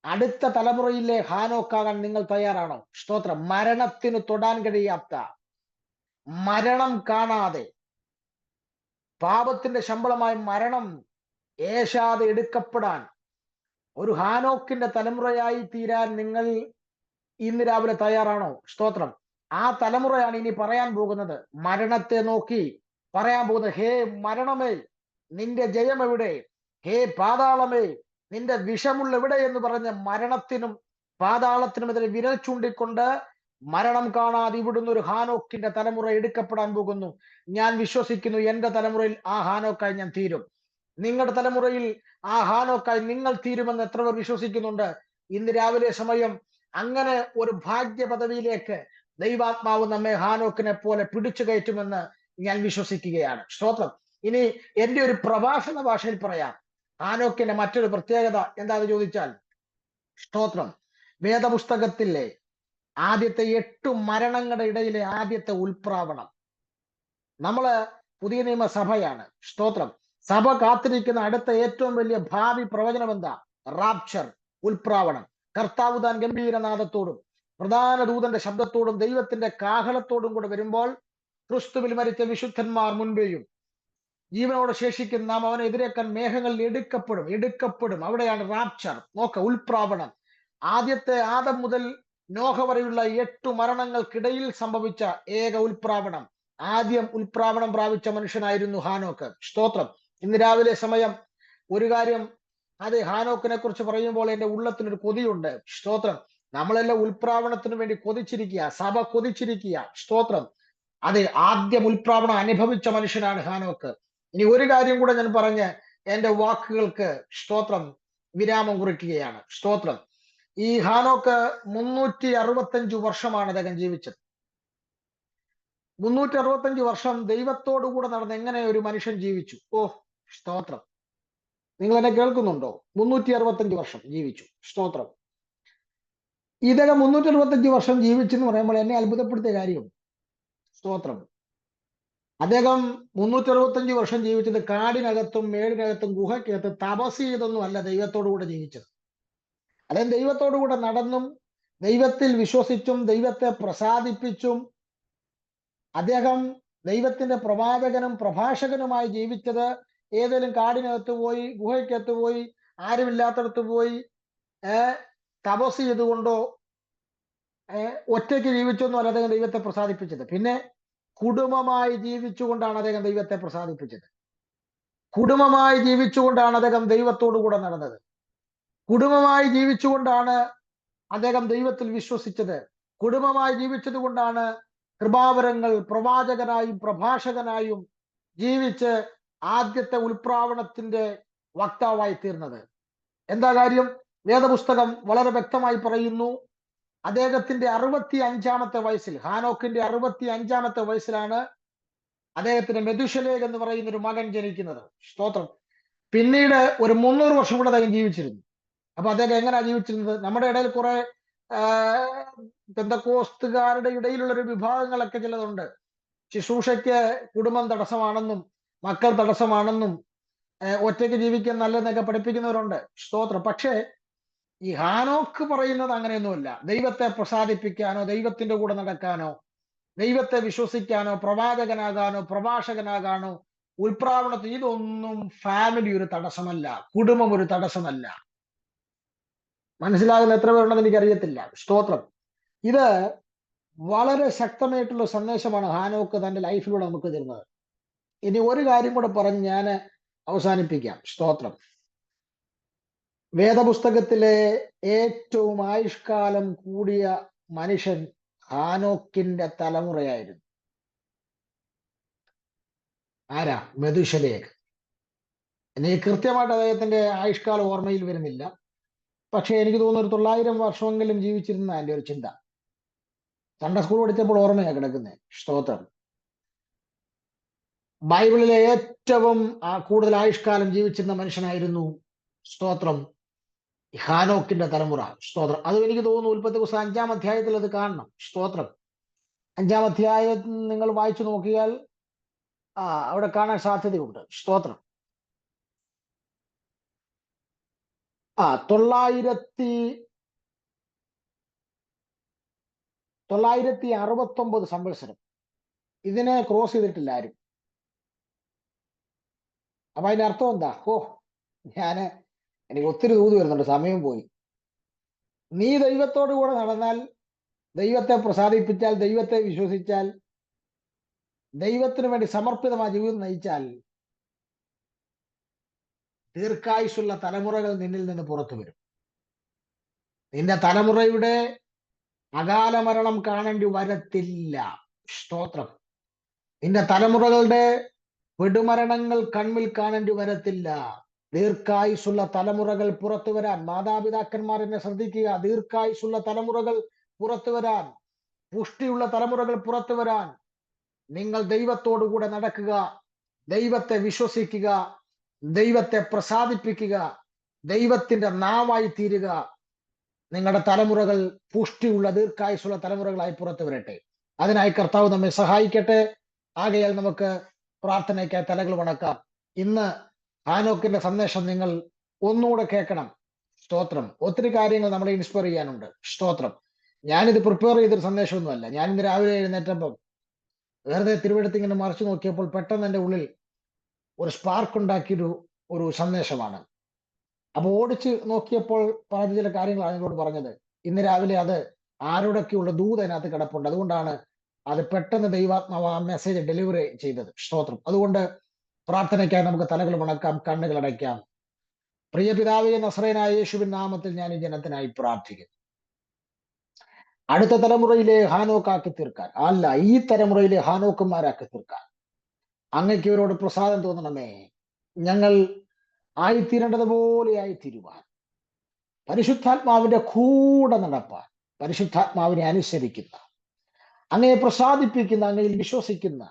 അടുത്ത തലമുറയിലെ ഹാനോക്കാകാൻ നിങ്ങൾ തയ്യാറാണോ? സ്തോത്രം. മരണത്തിന് തൊടാൻ കഴിയാത്ത, മരണം കാണാതെ, പാപത്തിന്റെ ശമ്പളമായ മരണം ഏശാതെ എടുക്കപ്പെടാൻ ഒരു ഹാനോക്കിന്റെ തലമുറയായി തീരാൻ നിങ്ങൾ ഇന്ന് രാവിലെ തയ്യാറാണോ? സ്തോത്രം. ആ തലമുറയാണ് ഇനി പറയാൻ പോകുന്നത്. മരണത്തെ നോക്കി പറയാൻ പോകുന്നത്, ഹേ മരണമേ, നിന്റെ ജയം എവിടെ? ഹേ പാതാളമേ, നിന്റെ വിഷമുള്ള എവിടെ എന്ന് പറഞ്ഞ് മരണത്തിനും പാതാളത്തിനുമെതിരെ വിരൽ ചൂണ്ടിക്കൊണ്ട് മരണം കാണാതെ ഇവിടുന്ന് ഒരു ഹാനോക്കിന്റെ തലമുറ എടുക്കപ്പെടാൻ പോകുന്നു. ഞാൻ വിശ്വസിക്കുന്നു എന്റെ തലമുറയിൽ ആ ഹാനോക്കായി ഞാൻ തീരും. നിങ്ങളുടെ തലമുറയിൽ ആ ഹാനോക്കായി നിങ്ങൾ തീരുമെന്ന് എത്ര പേർ വിശ്വസിക്കുന്നുണ്ട്? ഇന്ന് രാവിലെ സമയം അങ്ങനെ ഒരു ഭാഗ്യ പദവിയിലേക്ക് ദൈവാത്മാവ് നമ്മെ ഹാനോക്കിനെ പോലെ പിടിച്ചു കയറ്റുമെന്ന് ഞാൻ വിശ്വസിക്കുകയാണ്. സ്തോത്രം. ഇനി എന്റെ ഒരു പ്രഭാഷണ ഭാഷയിൽ പറയാം. ഹാനോക്കിന്റെ മറ്റൊരു പ്രത്യേകത എന്താന്ന് ചോദിച്ചാൽ, സ്തോത്രം, വേദപുസ്തകത്തിലെ ആദ്യത്തെ 8 മരണങ്ങളുടെ ഇടയിലെ ആദ്യത്തെ ഉൽപ്രാവണം. നമ്മള് പുതിയ നിയമസഭയാണ്. സ്തോത്രം. സഭ കാത്തിരിക്കുന്ന അടുത്ത ഏറ്റവും വലിയ ഭാവി പ്രവചനം എന്താ? റാപ്ചർ, ഉൽപ്രാവണം. കർത്താവ് താൻ ഗംഭീരനാദത്തോടും പ്രധാന ദൂതന്റെ ശബ്ദത്തോടും ദൈവത്തിന്റെ കാഹളത്തോടും കൂടെ വരുമ്പോൾ ക്രിസ്തുവിൽ മരിച്ച വിശുദ്ധന്മാർ മുൻപേയും ജീവനോടെ ശേഷിക്കുന്ന നാം അവനെ എതിരേക്കാൻ മേഘങ്ങളിൽ എടുക്കപ്പെടും. അവിടെയാണ് റാപ്ചർ. നോക്ക, ഉൽപ്രാവണം. ആദ്യത്തെ ആദം മുതൽ നോഹ വരെയുള്ള 8 മരണങ്ങൾക്കിടയിൽ സംഭവിച്ച ഏക ഉൽപ്രാവണം. ആദ്യം ഉൽപ്രാവണം പ്രാപിച്ച മനുഷ്യനായിരുന്നു ഹാനോക്ക്. സ്തോത്രം. ഇന്ന് രാവിലെ സമയം ഒരു കാര്യം, അത് ഹാനോക്കിനെ കുറിച്ച് പറയുമ്പോൾ എന്റെ ഉള്ളത്തിനൊരു കൊതിയുണ്ട്. സ്തോത്രം. നമ്മളെല്ലാം ഉൽപ്രാവണത്തിന് വേണ്ടി കൊതിച്ചിരിക്കുക, സഭ കൊതിച്ചിരിക്കുക. സ്തോത്രം. അത് ആദ്യം ഉൽപ്രാവണം അനുഭവിച്ച മനുഷ്യനാണ് ഹാനോക്ക്. ഇനി ഒരു കാര്യം കൂടെ ഞാൻ പറഞ്ഞ് എന്റെ വാക്കുകൾക്ക്, സ്തോത്രം, വിരാമം കുറിക്കുകയാണ്. സ്തോത്രം. ഈ ഹാനോക്ക് 365 വർഷമാണ് അദ്ദേഹം ജീവിച്ചത്. 365 വർഷം ദൈവത്തോടു കൂടെ നടന്ന് എങ്ങനെ ഒരു മനുഷ്യൻ ജീവിച്ചു? ഓ, സ്തോത്രം. നിങ്ങൾ എന്നെ കേൾക്കുന്നുണ്ടോ? 365 വർഷം ജീവിച്ചു. സ്തോത്രം. ഇദ്ദേഹം 365 വർഷം ജീവിച്ചെന്ന് പറയുമ്പോൾ എന്നെ അത്ഭുതപ്പെടുത്തിയ കാര്യം, സ്തോത്രം, അദ്ദേഹം 365 വർഷം ജീവിച്ചത് കാടിനകത്തും മേടിനകത്തും ഗുഹയ്ക്കകത്ത് തപസ് ചെയ്തൊന്നും അല്ല ദൈവത്തോടു കൂടെ ജീവിച്ചത്. അദ്ദേഹം ദൈവത്തോടു കൂടെ നടന്നും ദൈവത്തിൽ വിശ്വസിച്ചും ദൈവത്തെ പ്രസാദിപ്പിച്ചും അദ്ദേഹം ദൈവത്തിന്റെ പ്രവാചകനും പ്രഭാഷകനുമായി ജീവിച്ചത് ഏതെങ്കിലും കാടിനകത്ത് പോയി, ഗുഹയ്ക്കകത്ത് പോയി, ആരുമില്ലാത്തടത്ത് പോയി തപസ് ചെയ്തുകൊണ്ടോ ഒറ്റയ്ക്ക് ജീവിച്ചൊന്നും അല്ല അദ്ദേഹം ദൈവത്തെ പ്രസാദിപ്പിച്ചത്. പിന്നെ കുടുംബമായി ജീവിച്ചുകൊണ്ടാണ് അദ്ദേഹം ദൈവത്തെ പ്രസാദിപ്പിച്ചത്. കുടുംബമായി ജീവിച്ചുകൊണ്ടാണ് അദ്ദേഹം ദൈവത്തോടു കൂടെ നടന്നത്. കുടുംബമായി ജീവിച്ചുകൊണ്ടാണ് അദ്ദേഹം ദൈവത്തിൽ വിശ്വസിച്ചത്. കുടുംബമായി ജീവിച്ചത് കൊണ്ടാണ് കൃപാവരങ്ങൾ പ്രവാചകനായും പ്രഭാഷകനായും ജീവിച്ച് ആദ്യത്തെ ഉൽപ്രാവണത്തിന്റെ വക്താവായി തീർന്നത്. എന്താ കാര്യം? വേദപുസ്തകം വളരെ വ്യക്തമായി പറയുന്നു. അദ്ദേഹത്തിന്റെ 65-ാമത്തെ വയസ്സിൽ, ഹാനോക്കിന്റെ 65-ാമത്തെ വയസ്സിലാണ് അദ്ദേഹത്തിന് മെതുശലേഖ് എന്ന് പറയുന്ന ഒരു മകൻ ജനിക്കുന്നത്. സ്തോത്രം. പിന്നീട് ഒരു 300 വർഷം കൂടെ അദ്ദേഹം ജീവിച്ചിരുന്നു. അപ്പൊ അദ്ദേഹം എങ്ങനെയാ ജീവിച്ചിരുന്നത്? നമ്മുടെ ഇടയിൽ കുറെ പെന്തക്കോസ്തുകാരുടെ ഇടയിലുള്ള ഒരു വിഭാഗങ്ങളൊക്കെ ചിലതുണ്ട്. ശുശ്രൂഷയ്ക്ക് കുടുംബം തടസ്സമാണെന്നും മക്കൾ തടസ്സമാണെന്നും ഒറ്റയ്ക്ക് ജീവിക്കാൻ നല്ലതെന്നൊക്കെ പഠിപ്പിക്കുന്നവരുണ്ട്. സ്തോത്രം. പക്ഷേ ഈ ഹാനോക്ക് പറയുന്നത് അങ്ങനെയൊന്നുമില്ല. ദൈവത്തെ പ്രസാദിപ്പിക്കാനോ ദൈവത്തിന്റെ കൂടെ നടക്കാനോ ദൈവത്തെ വിശ്വസിക്കാനോ പ്രവാചകനാകാനോ പ്രഭാഷകനാകാനോ ഉൽപ്രാവണത്തിൽ ഇതൊന്നും ഫാമിലി ഒരു തടസ്സമല്ല, കുടുംബം ഒരു തടസ്സമല്ല. മനസ്സിലാകുന്ന എത്ര പേരുണ്ടെന്ന് എനിക്കറിയത്തില്ല. സ്തോത്രം. ഇത് വളരെ ശക്തമായിട്ടുള്ള സന്ദേശമാണ് ഹാനോക്ക് തന്റെ ലൈഫിലൂടെ നമുക്ക് തരുന്നത്. ഇനി ഒരു കാര്യം കൂടെ പറഞ്ഞ് ഞാൻ അവസാനിപ്പിക്കാം. സ്തോത്രം. വേദപുസ്തകത്തിലെ ഏറ്റവും ആയുഷ്കാലം കൂടിയ മനുഷ്യൻ ഹാനോക്കിന്റെ തലമുറയായിരുന്നു. ആരാ? മെതുശലേഖ്. എനിക്ക് കൃത്യമായിട്ട് അദ്ദേഹത്തിന്റെ ആയുഷ്കാലം ഓർമ്മയിൽ വരുന്നില്ല. പക്ഷെ എനിക്ക് തോന്നുന്നു ഒരു 900 വർഷമെങ്കിലും ജീവിച്ചിരുന്ന എൻ്റെ ഒരു ചിന്ത. സൺഡേ സ്കൂൾ പഠിച്ചപ്പോൾ ഓർമ്മയാണ് കിടക്കുന്നത്. സ്തോത്രം. ബൈബിളിലെ ഏറ്റവും കൂടുതൽ ആയുഷ്കാലം ജീവിച്ചിരുന്ന മനുഷ്യനായിരുന്നു, സ്തോത്രം, ഹാനോക്കിന്റെ തലമുറ. സ്തോത്രം. അതും എനിക്ക് തോന്നുന്നു ഉൽപ്പത്തി പുസ്തകം 5-ാം അധ്യായത്തിൽ അത് കാണണം. സ്തോത്രം. 5-ാം അധ്യായം നിങ്ങൾ വായിച്ചു നോക്കിയാൽ അവിടെ കാണാൻ സാധ്യതയുണ്ട്. സ്തോത്രം. തൊള്ളായിരത്തി 69 ഇതിനെ ക്രോസ് ചെയ്തിട്ടില്ല ആരും. അപ്പൊ അതിന്റെ അർത്ഥം എന്താ? എനിക്ക് ഒത്തിരി ദൂത് വരുന്നുണ്ട്, സമയം പോയി. നീ ദൈവത്തോടു കൂടെ നടന്നാൽ, ദൈവത്തെ പ്രസാദിപ്പിച്ചാൽ, ദൈവത്തെ വിശ്വസിച്ചാൽ, ദൈവത്തിന് വേണ്ടി സമർപ്പിതമായ ജീവിതം നയിച്ചാൽ, ദീർഘായുസുള്ള തലമുറകൾ നിന്നിൽ നിന്ന് പുറത്തു വരും. നിന്റെ തലമുറയുടെ അകാല മരണം കാണേണ്ടി വരത്തില്ല. സ്തോത്രം. നിന്റെ തലമുറകളുടെ വിടുമരണങ്ങൾ കൺമിൽ കാണേണ്ടി വരത്തില്ല. ദീർഘായുസുള്ള തലമുറകൾ പുറത്തു വരാൻ. മാതാപിതാക്കന്മാർ എന്നെ ശ്രദ്ധിക്കുക. ദീർഘായുസുള്ള തലമുറകൾ പുറത്തു വരാൻ, പുഷ്ടിയുള്ള തലമുറകൾ പുറത്തു വരാൻ നിങ്ങൾ ദൈവത്തോടു കൂടെ നടക്കുക, ദൈവത്തെ വിശ്വസിക്കുക, ദൈവത്തെ പ്രസാദിപ്പിക്കുക, ദൈവത്തിന്റെ നാവായി തീരുക. നിങ്ങളുടെ തലമുറകൾ പുഷ്ടിയുള്ള ദീർഘായുസുള്ള തലമുറകളായി പുറത്തു വരട്ടെ. അതിനായി കർത്താവ് നമ്മെ സഹായിക്കട്ടെ. ആകയാൽ നമുക്ക് പ്രാർത്ഥനയ്ക്കായി തലകൾ വണക്കാം. ഇന്ന് ഹാനോക്കിന്റെ സന്ദേശം നിങ്ങൾ ഒന്നുകൂടെ കേൾക്കണം. സ്തോത്രം. ഒത്തിരി കാര്യങ്ങൾ നമ്മളെ ഇൻസ്പയർ ചെയ്യാനുണ്ട്. സ്തോത്രം. ഞാനിത് പ്രിപ്പയർ ചെയ്തൊരു സന്ദേശമൊന്നുമല്ല. ഞാൻ ഇന്ന് രാവിലെ എഴുന്നേറ്റപ്പം വെറുതെ തിരുവഴുത്ത് ഇങ്ങനെ മറിച്ചു നോക്കിയപ്പോൾ പെട്ടെന്ന് എൻ്റെ ഉള്ളിൽ ഒരു സ്പാർക്ക് ഉണ്ടാക്കിയൊരു സന്ദേശമാണ്. അപ്പൊ ഓടിച്ച് നോക്കിയപ്പോൾ പറഞ്ഞ ചില കാര്യങ്ങളാണ് എന്നോട് പറഞ്ഞത്. ഇന്ന് രാവിലെ അത് ആരോടൊക്കെയുള്ള ദൂത് അതിനകത്ത് കിടപ്പുണ്ട്. അതുകൊണ്ടാണ് അത് പെട്ടെന്ന് ദൈവാത്മാവ് ആ മെസ്സേജ് ഡെലിവറി ചെയ്തത്. സ്തോത്രം. അതുകൊണ്ട് പ്രാർത്ഥനയ്ക്കായി നമുക്ക് തലകൾ വണക്കാം, കണ്ണുകൾ അടയ്ക്കാം. പ്രിയ പിതാവേ, നസ്രയനായ യേശുവിൻ നാമത്തിൽ ഞാൻ ഈ ജനത്തിനായി പ്രാർത്ഥിക്കുന്നു. അടുത്ത തലമുറയിലെ ഹാനോക്കാക്കി തീർക്കാൻ, അല്ല ഈ തലമുറയിലെ ഹാനോക്കന്മാരാക്കി തീർക്കാൻ അങ്ങയ്ക്ക് ഇവരോട് പ്രസാദം തോന്നണമേ. ഞങ്ങൾ ആയിത്തീരേണ്ടതുപോലെ ആയിത്തീരുവാൻ, പരിശുദ്ധാത്മാവിന്റെ കൂടെ നടപ്പാൻ, പരിശുദ്ധാത്മാവിനെ അനുസരിക്കുന്ന, അങ്ങയെ പ്രസാദിപ്പിക്കുന്ന, അങ്ങയിൽ വിശ്വസിക്കുന്ന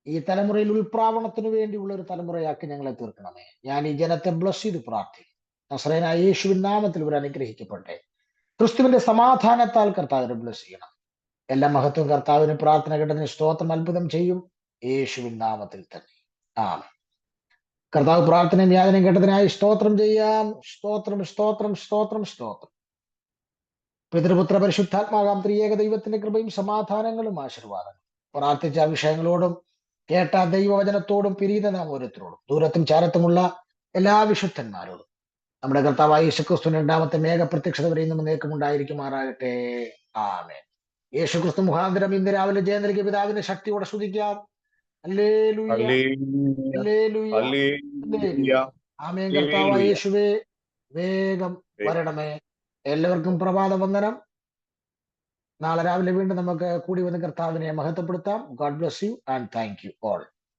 ഈ തലമുറയിൽ ഉൾപ്രാവണത്തിന് വേണ്ടിയുള്ള ഒരു തലമുറയാക്കി ഞങ്ങളെ തീർക്കണമേ. ഞാൻ ഈ ജനത്തെ ബ്ലസ് ചെയ്ത് പ്രാർത്ഥിക്കും. നസ്രയനായ യേശുവിൻ നാമത്തിൽ ഇവർ അനുഗ്രഹിക്കട്ടെ. ക്രിസ്തുവിന്റെ സമാധാനത്താൽ കർത്താവിനെ ബ്ലസ് ചെയ്യണം. എല്ലാ മഹത്വം കർത്താവിന്. പ്രാർത്ഥന കേട്ടതിന് സ്തോത്രം. അത്ഭുതം ചെയ്യും യേശുവിൻ നാമത്തിൽ തന്നെ. ആമേൻ. കർത്താവ് പ്രാർത്ഥനയും യാതനയും കേട്ടതിനായി സ്തോത്രം ചെയ്യാം. സ്തോത്രം, സ്തോത്രം, സ്തോത്രം, സ്തോത്രം. പിതൃപുത്ര പരിശുദ്ധാത്മാകാം ത്രിയേക ദൈവത്തിന്റെ കൃപയും സമാധാനങ്ങളും ആശീർവാദങ്ങളും പ്രാർത്ഥിച്ച വിഷയങ്ങളോടും കേട്ട ദൈവവചനത്തോടും പിരീത നാം ഓരോരുത്തരോടും ദൂരത്തും ചാരത്തുമുള്ള എല്ലാ വിശുദ്ധന്മാരോടും നമ്മുടെ കർത്താവായ യേശുക്രിസ്തുവിന്റെ രണ്ടാമത്തെ മേഘപ്രത്യക്ഷത വരെ ഇന്നും നേക്കുമുണ്ടായിരിക്കുമാറാകട്ടെ. ആമേൻ. യേശുക്രിസ്തു മുഖാന്തരം ഇന്ന് രാവിലെ ജയം നൽകിയ പിതാവിന്റെ ശക്തിയോടെ സ്തുതിക്കാം. Hallelujah, hallelujah, hallelujah. ആമേൻ. കർത്താവായ യേശുവേ, വേഗം വരണമേ. എല്ലാവർക്കും പ്രഭാത വന്ദനം. നാളെ രാവിലെ വീണ്ടും നമുക്ക് കൂടി വന്ന് കർത്താവിനെ മഹത്വപ്പെടുത്താം. God bless you and thank you all.